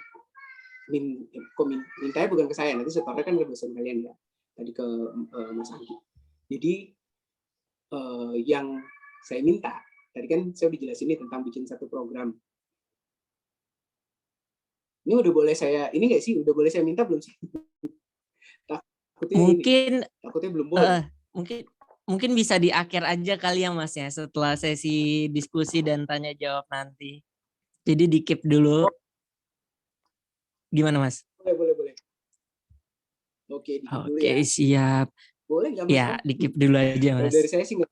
Mintanya bukan ke saya, nanti setornya kan ke dosen kalian ya. Tadi ke Mas Anggi. Jadi yang saya minta, tadi kan saya udah jelasin nih tentang bikin satu program. Ini udah boleh saya, ini nggak sih? Udah boleh saya minta belum sih? Takutnya belum boleh. Mungkin bisa di akhir aja kali ya Mas ya, setelah sesi diskusi dan tanya jawab nanti. Jadi di keep dulu. Gimana Mas? Boleh. Oke, di keep dulu ya. Oke, siap. Boleh nggak Mas? Ya, di keep dulu aja Mas. Dari saya sih nggak.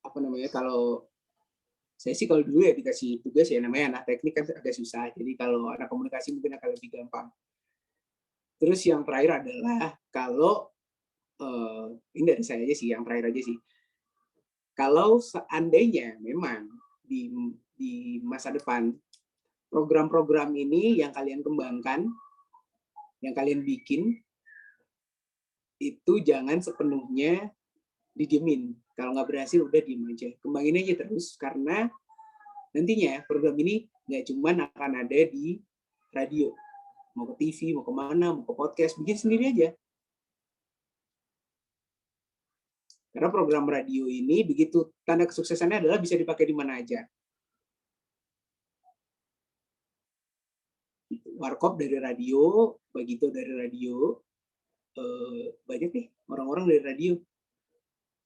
Apa namanya, kalau saya sih kalau dulu ya dikasih tugas ya, namanya anak teknik kan agak susah, jadi kalau anak komunikasi mungkin akan lebih gampang. Terus yang terakhir adalah kalau ini dari saya aja sih, yang terakhir aja sih, kalau seandainya memang di masa depan program-program ini yang kalian kembangkan, yang kalian bikin, itu jangan sepenuhnya didiemin. Kalau nggak berhasil, udah diem aja. Kembangin aja terus, karena nantinya program ini nggak cuma akan ada di radio. Mau ke TV, mau kemana, mau ke podcast, bikin sendiri aja. Karena program radio ini, begitu tanda kesuksesannya adalah bisa dipakai di mana aja. Warkop dari radio, Bagito dari radio, banyak nih orang-orang dari radio.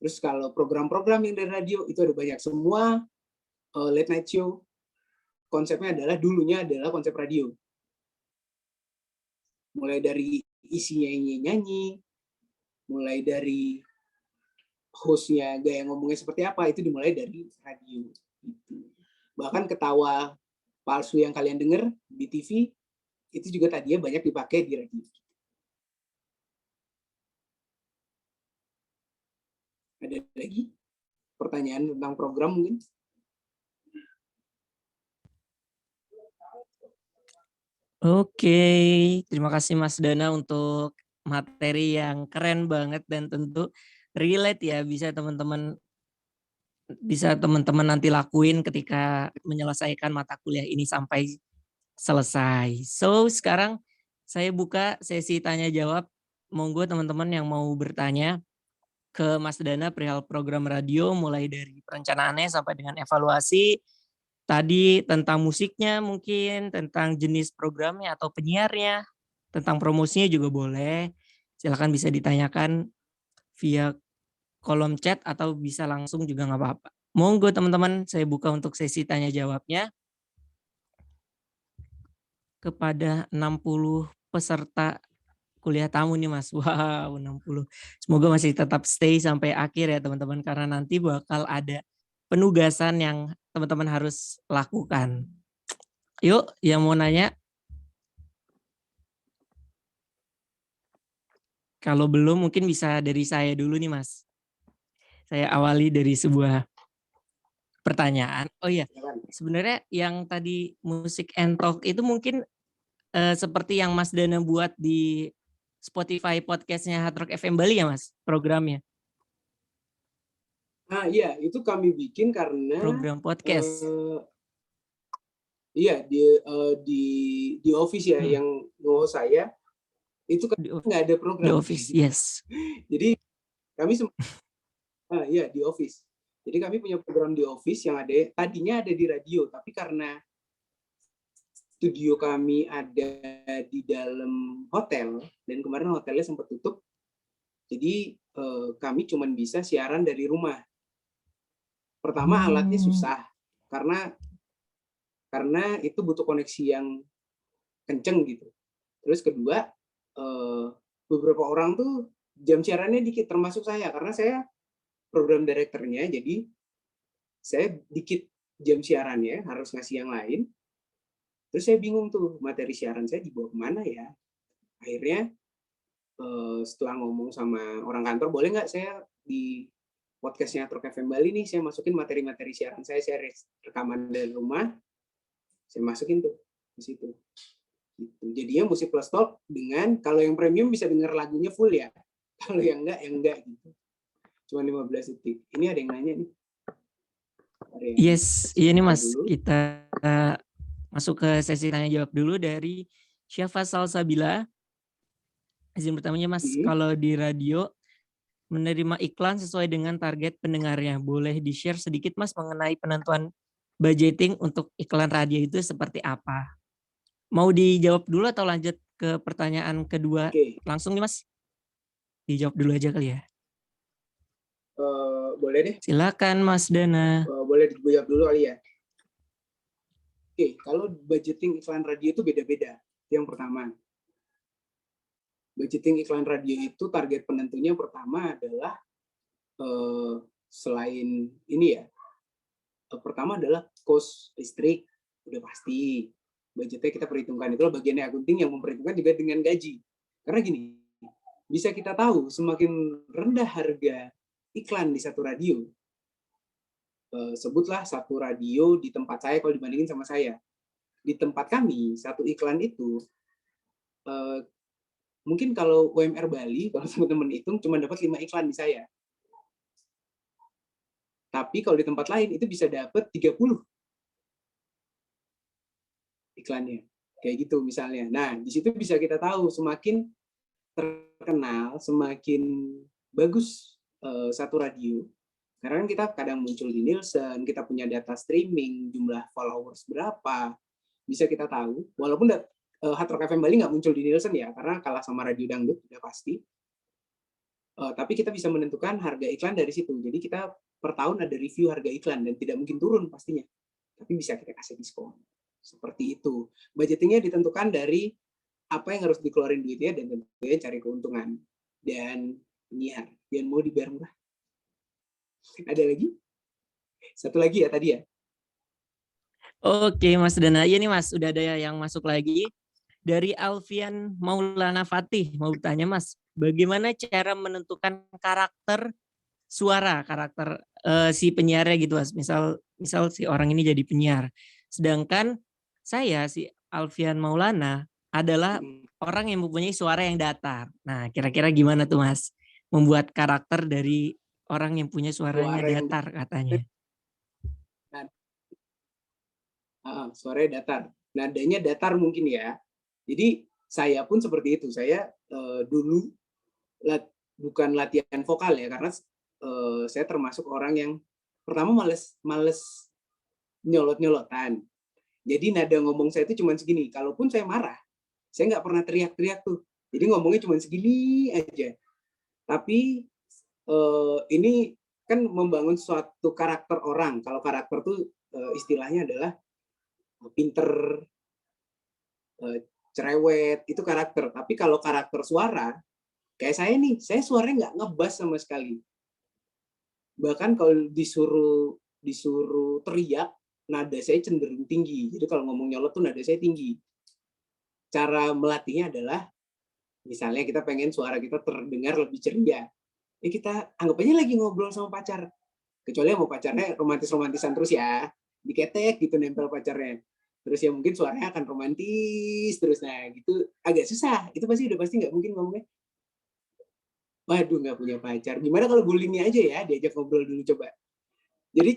Terus kalau program-program yang dari radio, itu ada banyak. Semua late night show, konsepnya adalah, dulunya adalah konsep radio. Mulai dari isinya nyanyi, mulai dari hostnya gaya ngomongnya seperti apa, itu dimulai dari radio. Bahkan ketawa palsu yang kalian dengar di TV, itu juga tadinya banyak dipakai di radio. Ada lagi pertanyaan tentang program mungkin? Oke, terima kasih Mas Dana untuk materi yang keren banget dan tentu relate ya, bisa teman-teman nanti lakuin ketika menyelesaikan mata kuliah ini sampai selesai. So, sekarang saya buka sesi tanya jawab. Monggo teman-teman yang mau bertanya ke Mas Dana perihal program radio, mulai dari perencanaannya sampai dengan evaluasi. Tadi tentang musiknya mungkin, tentang jenis programnya atau penyiarnya, tentang promosinya juga boleh. Silakan bisa ditanyakan via kolom chat atau bisa langsung juga nggak apa-apa. Monggo teman-teman, saya buka untuk sesi tanya jawabnya. Kepada 60 peserta kuliah tamu nih Mas. Wow, 60. Semoga masih tetap stay sampai akhir ya teman-teman, karena nanti bakal ada penugasan yang teman-teman harus lakukan. Yuk, yang mau nanya? Kalau belum mungkin bisa dari saya dulu nih Mas. Saya awali dari sebuah pertanyaan. Oh iya, sebenarnya yang tadi musik and talk itu mungkin seperti yang Mas Dana buat di Spotify podcastnya Hard Rock FM Bali ya Mas, programnya? Iya, itu kami bikin karena Program podcast. Iya, di office ya, yang nge-host saya itu kan nggak ada program. The Office, yes. Jadi kami iya di office. Jadi kami punya program di office yang tadinya ada di radio, tapi karena studio kami ada di dalam hotel dan kemarin hotelnya sempat tutup, jadi kami cuma bisa siaran dari rumah. Pertama alatnya susah karena itu butuh koneksi yang kenceng gitu. Terus kedua, beberapa orang tuh jam siarannya dikit, termasuk saya, karena saya program direkturnya, jadi saya dikit jam siarannya, harus ngasih yang lain. Terus saya bingung tuh, materi siaran saya dibawa kemana ya. Akhirnya setelah ngomong sama orang kantor, boleh nggak saya di podcastnya Hard Rock FM Bali nih, saya masukin materi-materi siaran saya rekaman dari rumah, saya masukin tuh di situ. Gitu. Jadinya musik plus talk dengan, kalau yang premium bisa denger lagunya full ya, kalau yang enggak gitu. Cuma 15 detik. Ini ada yang nanya nih. Yes, iya nih Mas, kita masuk ke sesi tanya jawab dulu dari Syafa Salsabila. Izin pertamanya Mas, kalau di radio menerima iklan sesuai dengan target pendengarnya, boleh di-share sedikit Mas mengenai penentuan budgeting untuk iklan radio itu seperti apa? Mau dijawab dulu atau lanjut ke pertanyaan kedua? Langsung nih Mas? Dijawab dulu aja kali ya. Boleh deh. Silakan Mas Dana. Boleh dijawab dulu kali ya. Oke, kalau budgeting iklan radio itu beda-beda. Yang pertama, budgeting iklan radio itu target penentunya pertama adalah selain ini ya, pertama adalah cost listrik, udah pasti. Budgetnya kita perhitungkan, itu bagiannya akunting yang memperhitungkan juga dengan gaji. Karena gini, bisa kita tahu semakin rendah harga iklan di satu radio, sebutlah satu radio di tempat saya, kalau dibandingin sama saya, di tempat kami satu iklan itu mungkin kalau UMR Bali, kalau teman-teman hitung cuma dapat 5 iklan di saya, tapi kalau di tempat lain itu bisa dapat 30 iklannya, kayak gitu misalnya. Nah, di situ bisa kita tahu semakin terkenal, semakin bagus satu radio. Karena kan kita kadang muncul di Nielsen, kita punya data streaming, jumlah followers berapa, bisa kita tahu. Walaupun Hard Rock FM Bali nggak muncul di Nielsen ya, karena kalah sama radio dangdut, udah pasti. Tapi kita bisa menentukan harga iklan dari situ. Jadi kita per tahun ada review harga iklan, dan tidak mungkin turun pastinya. Tapi bisa kita kasih diskon. Seperti itu. Budgetingnya ditentukan dari apa yang harus dikeluarin duitnya, dan tentunya cari keuntungan. Dan penyiar, yang mau dibayar murah. Ada lagi? Satu lagi ya tadi ya? Oke Mas Dana, iya nih Mas, udah ada yang masuk lagi. Dari Alfian Maulana Fatih, mau bertanya Mas, bagaimana cara menentukan karakter suara, karakter si penyiarnya gitu Mas. Misal si orang ini jadi penyiar. Sedangkan saya, si Alfian Maulana, adalah orang yang mempunyai suara yang datar. Nah, kira-kira gimana tuh Mas? Membuat karakter dari orang yang punya suaranya datar katanya. Suaranya datar. Nadanya datar mungkin ya. Jadi saya pun seperti itu. Saya dulu bukan latihan vokal ya, karena saya termasuk orang yang pertama males nyolot-nyolotan. Jadi nada ngomong saya itu cuma segini. Kalaupun saya marah, saya nggak pernah teriak-teriak tuh. Jadi ngomongnya cuma segini aja. Tapi ini kan membangun suatu karakter orang. Kalau karakter tuh istilahnya adalah pinter cerewet, itu karakter. Tapi kalau karakter suara, kayak saya nih, saya suaranya nggak ngebas sama sekali. Bahkan kalau disuruh teriak, nada saya cenderung tinggi. Jadi kalau ngomong nyolot tuh nada saya tinggi. Cara melatihnya adalah, misalnya kita pengen suara kita terdengar lebih ceria. Ya kita anggap aja lagi ngobrol sama pacar. Kecuali mau pacarnya romantis-romantisan terus ya, diketek gitu nempel pacarnya. Terus ya mungkin suaranya akan romantis terus, nah gitu agak susah. Itu udah pasti nggak mungkin ngomongnya, waduh nggak punya pacar. Gimana kalau gulingnya aja ya, diajak ngobrol dulu coba. Jadi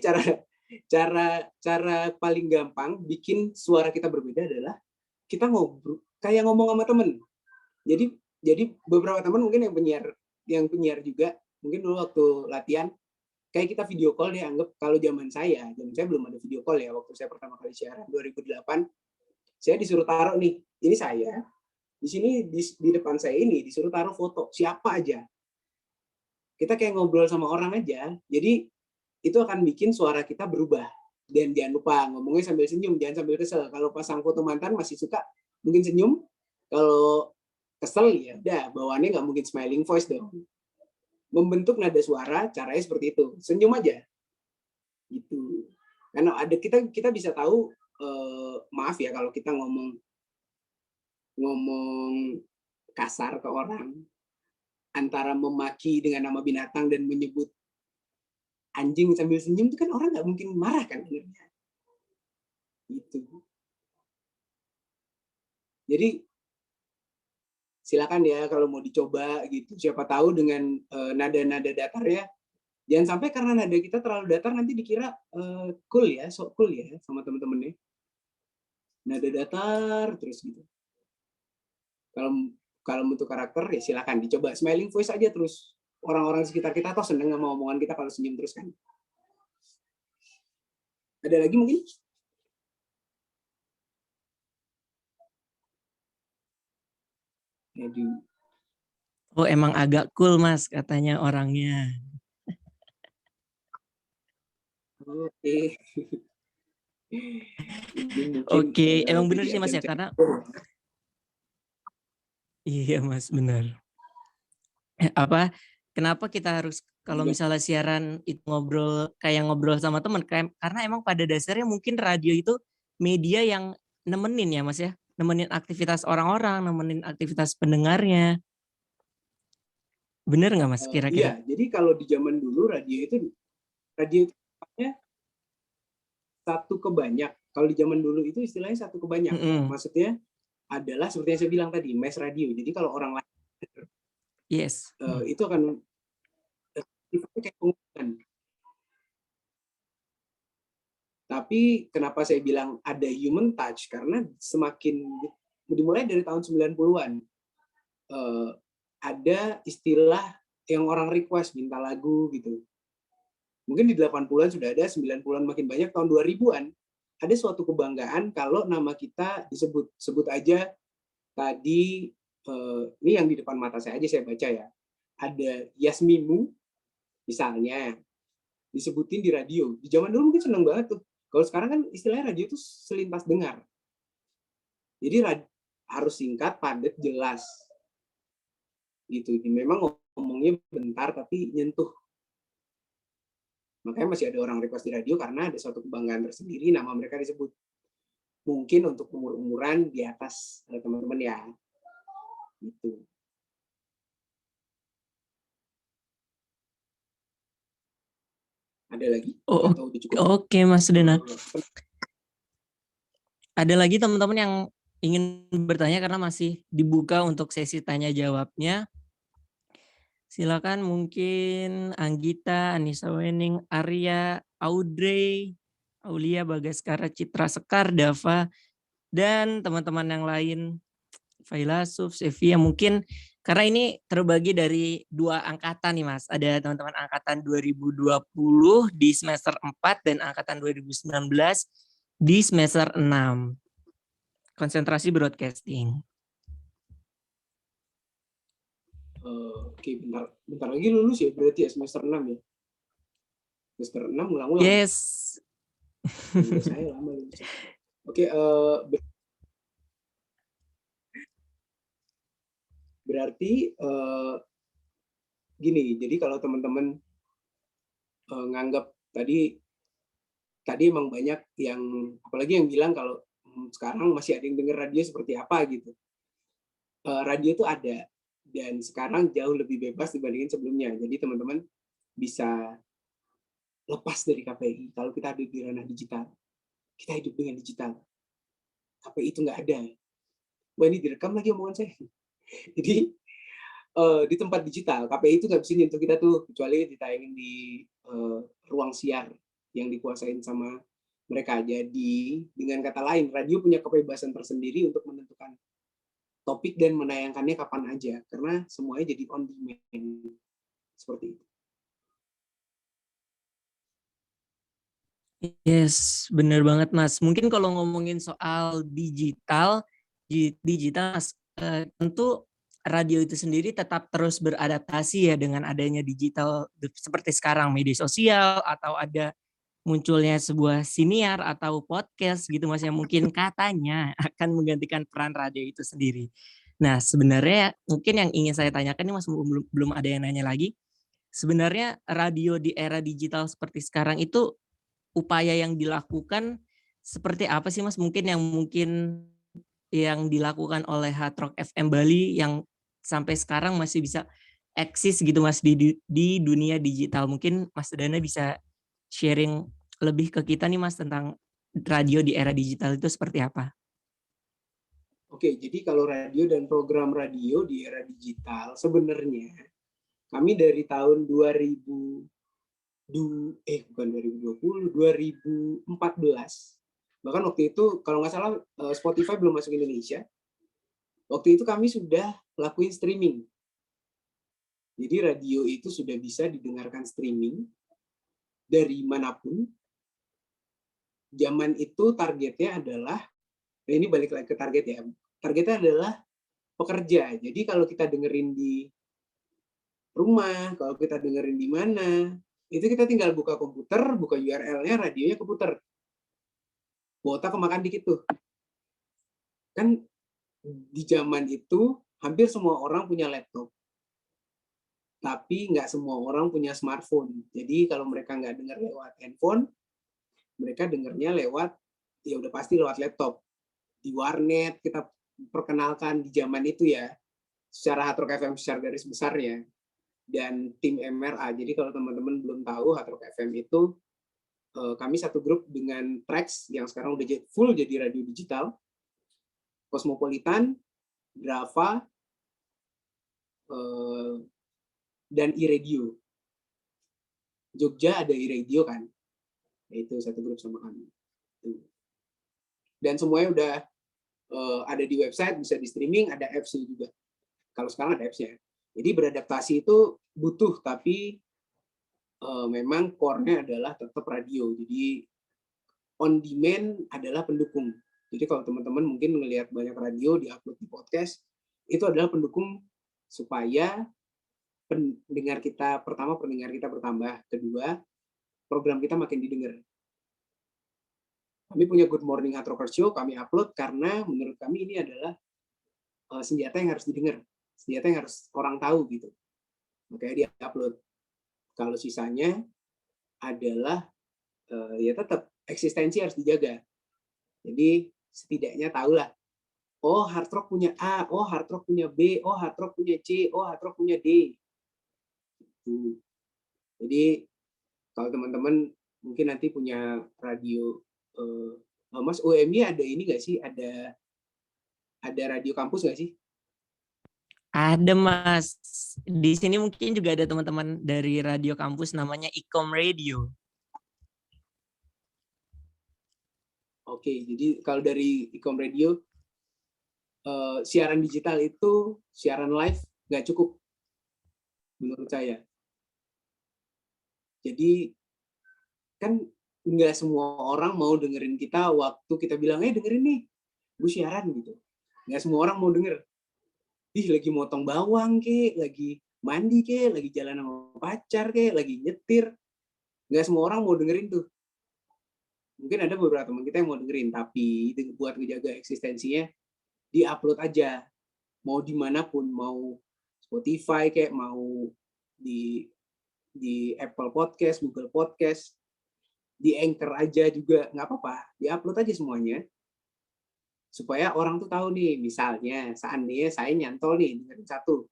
cara paling gampang bikin suara kita berbeda adalah kita ngobrol kayak ngomong sama temen. Jadi beberapa teman mungkin yang penyiar juga, mungkin dulu waktu latihan kayak kita video call deh, anggap kalau zaman saya belum ada video call ya, waktu saya pertama kali siaran 2008, saya disuruh taruh nih, ini saya, di sini di depan saya ini disuruh taruh foto siapa aja. Kita kayak ngobrol sama orang aja, jadi itu akan bikin suara kita berubah. Dan jangan lupa ngomongnya sambil senyum, jangan sambil kesel. Kalau pasang foto mantan masih suka mungkin senyum, kalau kesel ya udah bawaannya nggak mungkin smiling voice dong. Membentuk nada suara caranya seperti itu, senyum aja gitu. Karena ada kita bisa tahu, maaf ya kalau kita ngomong kasar ke orang, antara memaki dengan nama binatang dan menyebut anjing sambil senyum itu kan orang nggak mungkin marah kan dengarnya gitu. Jadi silakan ya kalau mau dicoba gitu, siapa tahu dengan nada-nada datarnya, jangan sampai karena nada kita terlalu datar nanti dikira cool ya, sok cool ya sama temen-temennya. Nada datar terus gitu. Kalau untuk karakter ya silakan dicoba smiling voice aja terus. Orang-orang sekitar kita toh seneng sama omongan kita kalau senyum terus kan. Ada lagi mungkin? Aduh. Oh, emang agak cool Mas katanya orangnya. Oke. Oke, emang bener sih Mas ya, karena iya Mas bener. Kenapa kita harus kalau misalnya siaran itu kayak ngobrol sama teman, karena emang pada dasarnya mungkin radio itu media yang nemenin ya Mas ya, nemenin aktivitas orang-orang, nemenin aktivitas pendengarnya. Bener nggak Mas kira-kira? Iya, jadi kalau di zaman dulu radio itu satu ke banyak. Kalau di zaman dulu itu istilahnya satu ke banyak. Maksudnya adalah seperti yang saya bilang tadi, mass radio. Jadi kalau orang lain itu akan kayak pengumuman. Tapi kenapa saya bilang ada human touch? Karena semakin dimulai dari tahun 90-an ada istilah yang orang request minta lagu gitu. Mungkin di 80-an sudah ada, 90-an makin banyak, tahun 2000-an ada suatu kebanggaan kalau nama kita disebut. Sebut aja tadi, ini yang di depan mata saya aja saya baca ya. Ada Yasmimu, misalnya, disebutin di radio. Di zaman dulu mungkin seneng banget tuh. Kalau sekarang kan istilahnya radio itu selintas dengar. Jadi harus singkat, padat, jelas. Gitu. Memang ngomongnya bentar tapi nyentuh. Makanya masih ada orang request di radio karena ada suatu kebanggaan tersendiri, nama mereka disebut. Mungkin untuk umur-umuran di atas teman-teman ya. Gitu. Ada lagi? Oke Mas Dana. Ada lagi teman-teman yang ingin bertanya karena masih dibuka untuk sesi tanya jawabnya. Silakan mungkin Anggita, Anissa Wening, Arya, Audrey, Aulia, Bagaskara, Citra Sekar, Dava, dan teman-teman yang lain, Failasuf, Sevia, mungkin karena ini terbagi dari 2 angkatan nih Mas. Ada teman-teman angkatan 2020 di semester 4 dan angkatan 2019 di semester 6. Konsentrasi broadcasting. Oke, bentar lagi lulus ya berarti ya, semester 6 ya. Semester 6 ulang-ulang. Yes. Saya lama lulus. Oke, Berarti gini, jadi kalau teman-teman nganggap tadi emang banyak yang, apalagi yang bilang kalau sekarang masih ada yang dengar radio seperti apa gitu. Radio itu ada, dan sekarang jauh lebih bebas dibandingin sebelumnya. Jadi teman-teman bisa lepas dari KPI. Kalau kita ada di ranah digital, kita hidup dengan digital. KPI itu nggak ada. Wah, ini direkam lagi omongan saya. Jadi di tempat digital, KPI itu nggak bisa nyentuh kita tuh, kecuali ditayangin di ruang siar yang dikuasain sama mereka. Jadi dengan kata lain, radio punya kebebasan tersendiri untuk menentukan topik dan menayangkannya kapan aja, karena semuanya jadi on demand. Seperti itu. Yes, bener banget Mas. Mungkin kalau ngomongin soal digital Mas, tentu radio itu sendiri tetap terus beradaptasi ya dengan adanya digital seperti sekarang, media sosial, atau ada munculnya sebuah siniar atau podcast gitu Mas, yang mungkin katanya akan menggantikan peran radio itu sendiri. Nah, sebenarnya mungkin yang ingin saya tanyakan nih Mas, belum ada yang nanya lagi. Sebenarnya radio di era digital seperti sekarang itu upaya yang dilakukan seperti apa sih Mas? Mungkin yang dilakukan oleh Hard Rock FM Bali yang sampai sekarang masih bisa eksis gitu Mas di dunia digital. Mungkin Mas Dana bisa sharing lebih ke kita nih Mas tentang radio di era digital itu seperti apa? Oke, jadi kalau radio dan program radio di era digital sebenarnya kami dari tahun 2014. Bahkan waktu itu kalau nggak salah Spotify belum masuk Indonesia. Waktu itu kami sudah lakuin streaming. Jadi radio itu sudah bisa didengarkan streaming dari manapun. Zaman itu targetnya adalah, ini balik lagi ke target ya. Targetnya adalah pekerja. Jadi kalau kita dengerin di rumah, kalau kita dengerin di mana, itu kita tinggal buka komputer, buka URL-nya, radionya keputer. Kuota kemakan dikit tuh. Kan di zaman itu hampir semua orang punya laptop. Tapi nggak semua orang punya smartphone. Jadi kalau mereka nggak dengar lewat handphone, mereka dengarnya lewat, ya udah pasti lewat laptop. Di warnet kita perkenalkan di zaman itu ya, secara Hard Rock FM secara garis besarnya, dan tim MRA. Jadi kalau teman-teman belum tahu, Hard Rock FM itu kami satu grup dengan Trax yang sekarang udah full jadi radio digital, Cosmopolitan, Drava, dan iRadio. Jogja ada iRadio kan, itu satu grup sama kami. Dan semuanya udah ada di website, bisa di streaming, ada apps-nya juga. Kalau sekarang ada apps-nya. Jadi beradaptasi itu butuh, tapi memang core-nya adalah tetap radio. Jadi on demand adalah pendukung. Jadi kalau teman-teman mungkin melihat banyak radio di-upload di podcast, itu adalah pendukung supaya pendengar kita bertambah. Kedua, program kita makin didengar. Kami punya Good Morning Hard Rocker Show, kami upload karena menurut kami ini adalah senjata yang harus didengar, senjata yang harus orang tahu gitu. Makanya di-upload. Kalau sisanya adalah ya tetap eksistensi harus dijaga. Jadi setidaknya tahulah, oh Hard Rock punya A, oh Hard Rock punya B, oh Hard Rock punya C, oh Hard Rock punya D. Jadi kalau teman-teman mungkin nanti punya radio, Mas UMY ada ini nggak sih, ada radio kampus nggak sih? Ada Mas. Di sini mungkin juga ada teman-teman dari radio kampus namanya Icom Radio. Oke, jadi kalau dari Icom Radio, siaran digital itu, siaran live nggak cukup menurut saya. Jadi kan nggak semua orang mau dengerin kita waktu kita bilang, dengerin nih, gue siaran gitu. Nggak semua orang mau denger. Lagi motong bawang kek, lagi mandi kek, lagi jalan sama pacar kek, lagi nyetir. Nggak semua orang mau dengerin tuh. Mungkin ada beberapa teman kita yang mau dengerin, tapi buat ngejaga eksistensinya, di-upload aja. Mau dimanapun, mau Spotify kayak mau di Apple Podcast, Google Podcast, di Anchor aja juga nggak apa-apa, di-upload aja semuanya supaya orang tuh tahu nih, misalnya seandainya saya nyantol nih dengerin satu,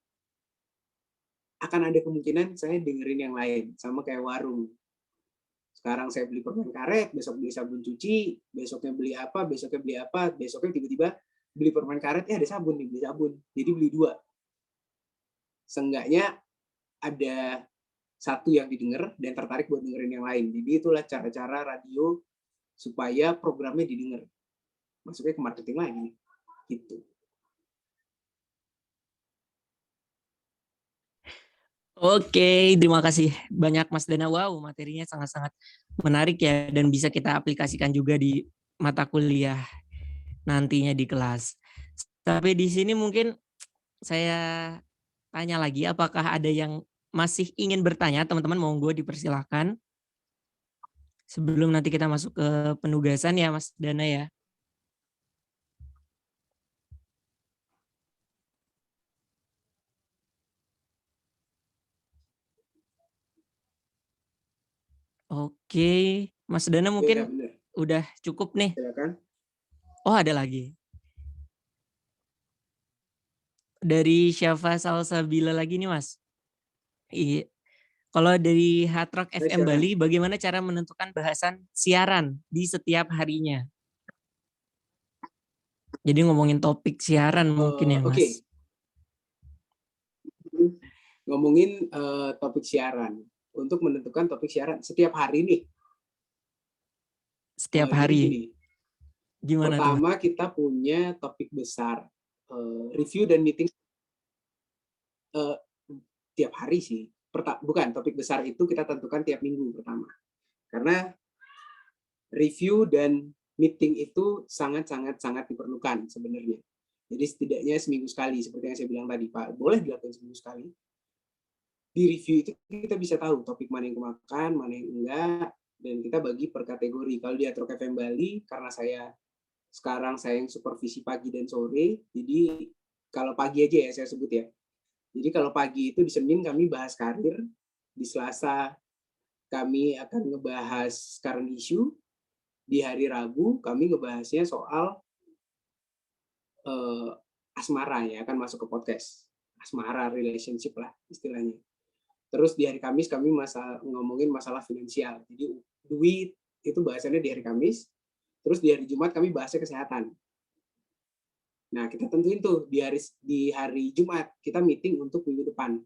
akan ada kemungkinan saya dengerin yang lain, sama kayak warung. Sekarang saya beli permen karet, besok beli sabun cuci, besoknya beli apa, besoknya tiba-tiba beli permen karet, ada sabun nih, beli sabun, jadi beli 2. Seenggaknya ada satu yang didengar dan tertarik buat dengerin yang lain. Jadi itulah cara-cara radio supaya programnya didengar. Masuknya ke marketing lagi, gitu. Oke, terima kasih banyak Mas Dana. Wow, materinya sangat-sangat menarik ya dan bisa kita aplikasikan juga di mata kuliah nantinya di kelas. Tapi di sini mungkin saya tanya lagi, apakah ada yang masih ingin bertanya? Teman-teman monggo dipersilahkan. Sebelum nanti kita masuk ke penugasan ya Mas Dana ya. Oke, Mas Dana mungkin Benar. udah cukup nih. Silakan. Oh, ada lagi. Dari Syafa Salsabila lagi nih Mas. Iya. Kalau dari Hard Rock FM Bali, bagaimana cara menentukan bahasan siaran di setiap harinya? Jadi ngomongin topik siaran mungkin ya Mas. Oke. Ngomongin topik siaran. Untuk menentukan topik siaran setiap hari nih. Setiap hari. Gini. Gimana Pertama tuh? kita punya topik besar. Review dan meeting tiap hari sih. Bukan, topik besar itu kita tentukan tiap minggu pertama. Karena review dan meeting itu sangat diperlukan sebenarnya. Jadi setidaknya seminggu sekali, seperti yang saya bilang tadi, Pak. Boleh dilakukan seminggu sekali. Di review itu kita bisa tahu topik mana yang kemakan, mana yang enggak, dan kita bagi per kategori. Kalau di Hard Rock FM Bali, karena sekarang saya yang supervisi pagi dan sore, jadi kalau pagi aja ya saya sebut ya. Jadi kalau pagi itu di Senin kami bahas karir, di Selasa kami akan ngebahas current issue, di hari Rabu kami ngebahasnya soal asmara ya, akan masuk ke podcast. Asmara, relationship lah istilahnya. Terus di hari Kamis kami ngomongin masalah finansial. Jadi duit itu bahasannya di hari Kamis. Terus di hari Jumat kami bahasnya kesehatan. Nah, kita tentuin tuh di hari Jumat kita meeting untuk minggu depan.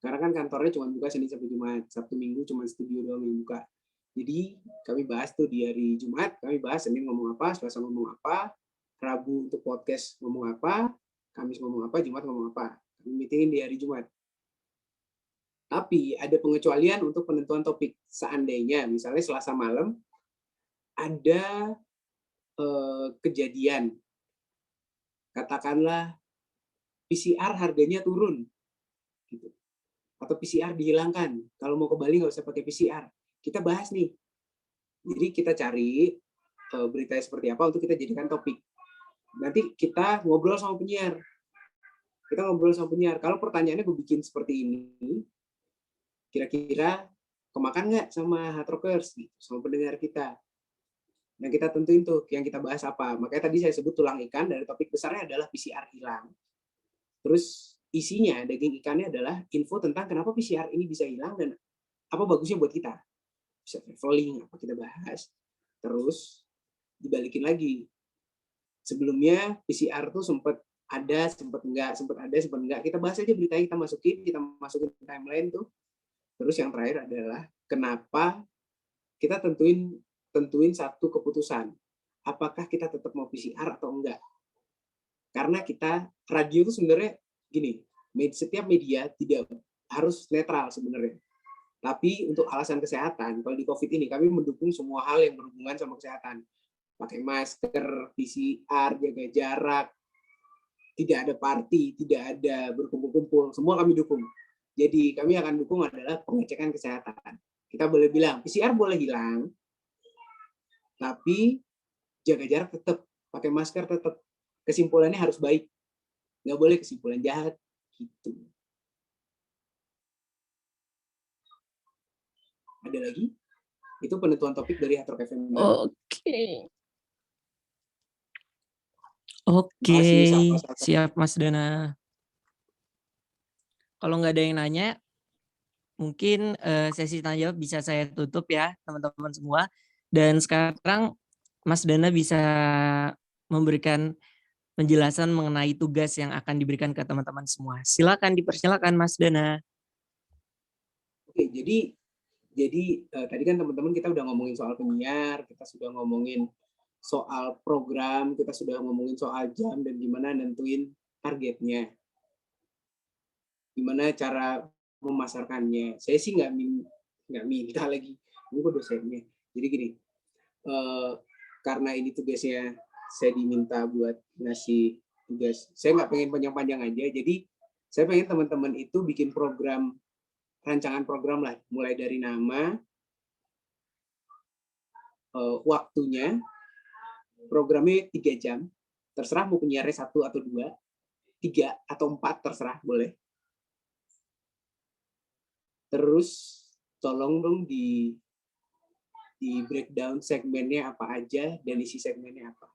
Karena kan kantornya cuma buka Senin sampai Jumat, Sabtu Minggu cuma studio doang yang buka. Jadi kami bahas tuh di hari Jumat, kami bahas Senin ngomong apa, Selasa ngomong apa, Rabu untuk podcast ngomong apa, Kamis ngomong apa, Jumat ngomong apa. Kami meetingin di hari Jumat. Tapi ada pengecualian untuk penentuan topik. Seandainya misalnya Selasa malam ada kejadian, katakanlah PCR harganya turun, gitu. Atau PCR dihilangkan. Kalau mau ke Bali nggak usah pakai PCR. Kita bahas nih. Jadi kita cari berita seperti apa untuk kita jadikan topik. Nanti kita ngobrol sama penyiar. Kalau pertanyaannya gue bikin seperti ini, kira-kira kemakan nggak sama Hard Rockers, gitu, sama pendengar kita. Yang kita tentuin tuh, yang kita bahas apa. Makanya tadi saya sebut tulang ikan, dari topik besarnya adalah PCR hilang. Terus isinya, daging ikannya adalah info tentang kenapa PCR ini bisa hilang dan apa bagusnya buat kita. Bisa traveling, apa kita bahas. Terus dibalikin lagi. Sebelumnya PCR tuh sempat ada, sempat enggak. Kita bahas aja beritanya, kita masukin timeline tuh. Terus yang terakhir adalah kenapa kita tentuin satu keputusan. Apakah kita tetap mau PCR atau enggak? Karena kita radio itu sebenarnya gini, setiap media tidak harus netral sebenarnya. Tapi untuk alasan kesehatan, kalau di COVID ini kami mendukung semua hal yang berhubungan sama kesehatan. Pakai masker, PCR, jaga jarak, tidak ada party, tidak ada berkumpul-kumpul, semua kami dukung. Jadi kami akan dukung adalah pengecekan kesehatan. Kita boleh bilang PCR boleh hilang, tapi jaga jarak tetap, pakai masker tetap. Kesimpulannya harus baik. nggak boleh kesimpulan jahat gitu. Ada lagi? Itu penentuan topik dari Hard Rock FM. Oke, siap Mas Dana. Kalau nggak ada yang nanya, mungkin sesi tanya jawab bisa saya tutup ya teman-teman semua. Dan sekarang Mas Dana bisa memberikan penjelasan mengenai tugas yang akan diberikan ke teman-teman semua. Silakan dipersilakan Mas Dana. Oke, jadi tadi kan teman-teman kita udah ngomongin soal penyiar, kita sudah ngomongin soal program, kita sudah ngomongin soal jam dan gimana nentuin targetnya, gimana cara memasarkannya. Saya sih nggak minta lagi, ini kok dosennya. Jadi gini, karena ini tugasnya saya diminta buat ngasih tugas, saya nggak pengen panjang-panjang aja. Jadi saya pengen teman-teman itu bikin program, rancangan program lah, mulai dari nama, waktunya, programnya 3 jam, terserah mau penyiarnya 1 atau 2, 3 atau 4 terserah boleh. Terus tolong dong di breakdown segmennya apa aja dan isi segmennya apa.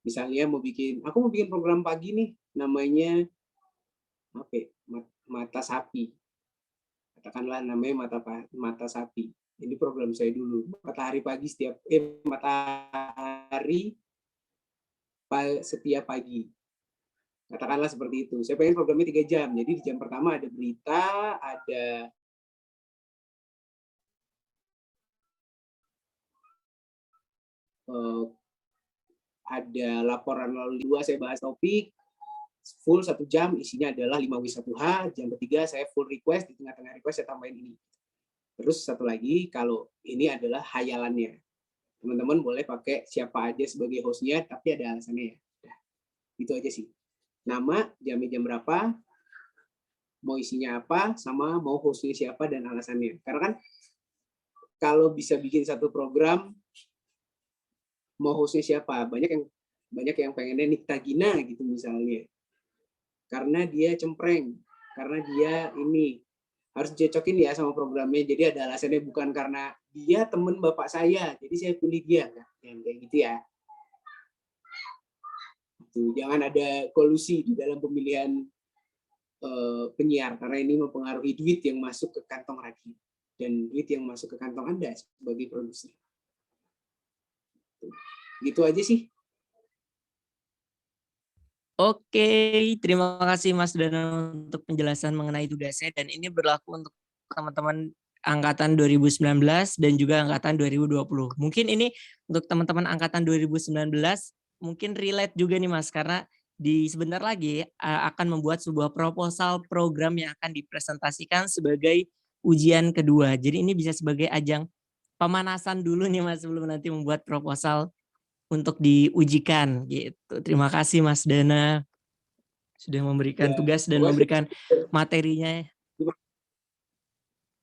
Misalnya aku mau bikin program pagi nih, namanya mata sapi. Katakanlah namanya mata sapi. Ini program saya dulu. Matahari pagi matahari setiap pagi. Katakanlah seperti itu. Saya pengen programnya 3 jam. Jadi di jam pertama ada berita, ada laporan lalu lintas, saya bahas topik full 1 jam, isinya adalah 5W1H. Jam ketiga saya full request, di tengah-tengah request saya tambahin ini. Terus satu lagi, kalau ini adalah hayalannya, teman-teman boleh pakai siapa aja sebagai hostnya, tapi ada alasannya ya. Itu aja sih. Nama, jamnya jam berapa, mau isinya apa, sama mau hostnya siapa dan alasannya. Karena kan kalau bisa bikin satu program, mau hostnya siapa, banyak yang pengennya Nikta Gina gitu misalnya, karena dia cempreng, karena dia ini harus dicocokin ya sama programnya. Jadi ada alasannya, bukan karena dia temen bapak saya, jadi saya pilih dia, yang kayak gitu ya. Jangan ada kolusi di dalam pemilihan penyiar, karena ini mempengaruhi duit yang masuk ke kantong radio dan duit yang masuk ke kantong Anda sebagai produser. Gitu aja sih. Oke, terima kasih Mas Dana untuk penjelasan mengenai tugasnya, dan ini berlaku untuk teman-teman angkatan 2019 dan juga angkatan 2020. Mungkin ini untuk teman-teman angkatan 2019 mungkin relate juga nih Mas, karena sebentar lagi akan membuat sebuah proposal program yang akan dipresentasikan sebagai ujian kedua. Jadi ini bisa sebagai ajang pemanasan dulu nih Mas, sebelum nanti membuat proposal untuk diujikan gitu. Terima kasih Mas Dana sudah memberikan tugas dan memberikan materinya.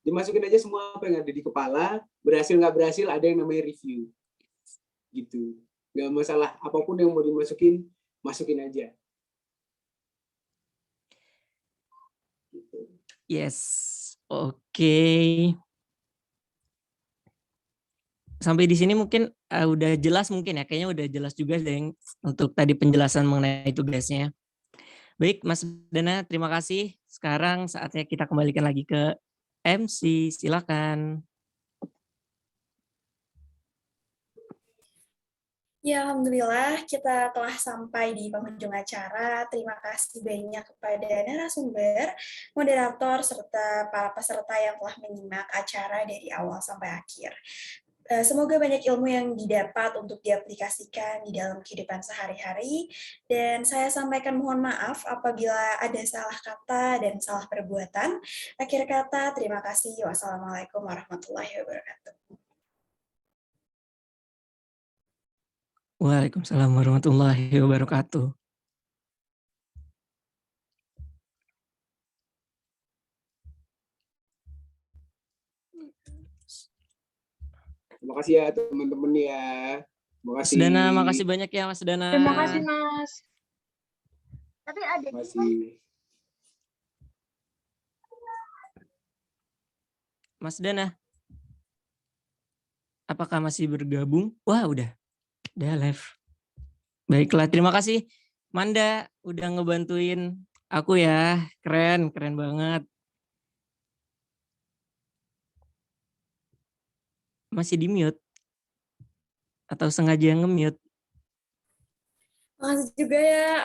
Dimasukin aja semua apa yang ada di kepala, berhasil nggak berhasil ada yang namanya review. Gitu. Nggak masalah, apapun yang mau dimasukin, masukin aja. Gitu. Yes, oke. Sampai di sini mungkin udah jelas mungkin ya, kayaknya udah jelas juga yang untuk tadi penjelasan mengenai tugasnya. Baik Mas Dana, terima kasih. Sekarang saatnya kita kembalikan lagi ke MC, silakan. Ya, alhamdulillah kita telah sampai di penghujung acara. Terima kasih banyak kepada narasumber, moderator, serta para peserta yang telah menyimak acara dari awal sampai akhir. Semoga banyak ilmu yang didapat untuk diaplikasikan di dalam kehidupan sehari-hari. Dan saya sampaikan mohon maaf apabila ada salah kata dan salah perbuatan. Akhir kata, terima kasih. Wassalamualaikum warahmatullahi wabarakatuh. Waalaikumsalam warahmatullahi wabarakatuh. Terima kasih ya teman-teman ya. Mas Dana, makasih banyak ya Mas Dana. Terima kasih Mas. Tapi ada Masih. Mas Dana, apakah masih bergabung? Wah, udah live. Baiklah, terima kasih Manda udah ngebantuin aku ya. Keren banget. Masih di mute atau sengaja nge-mute? Makasih juga ya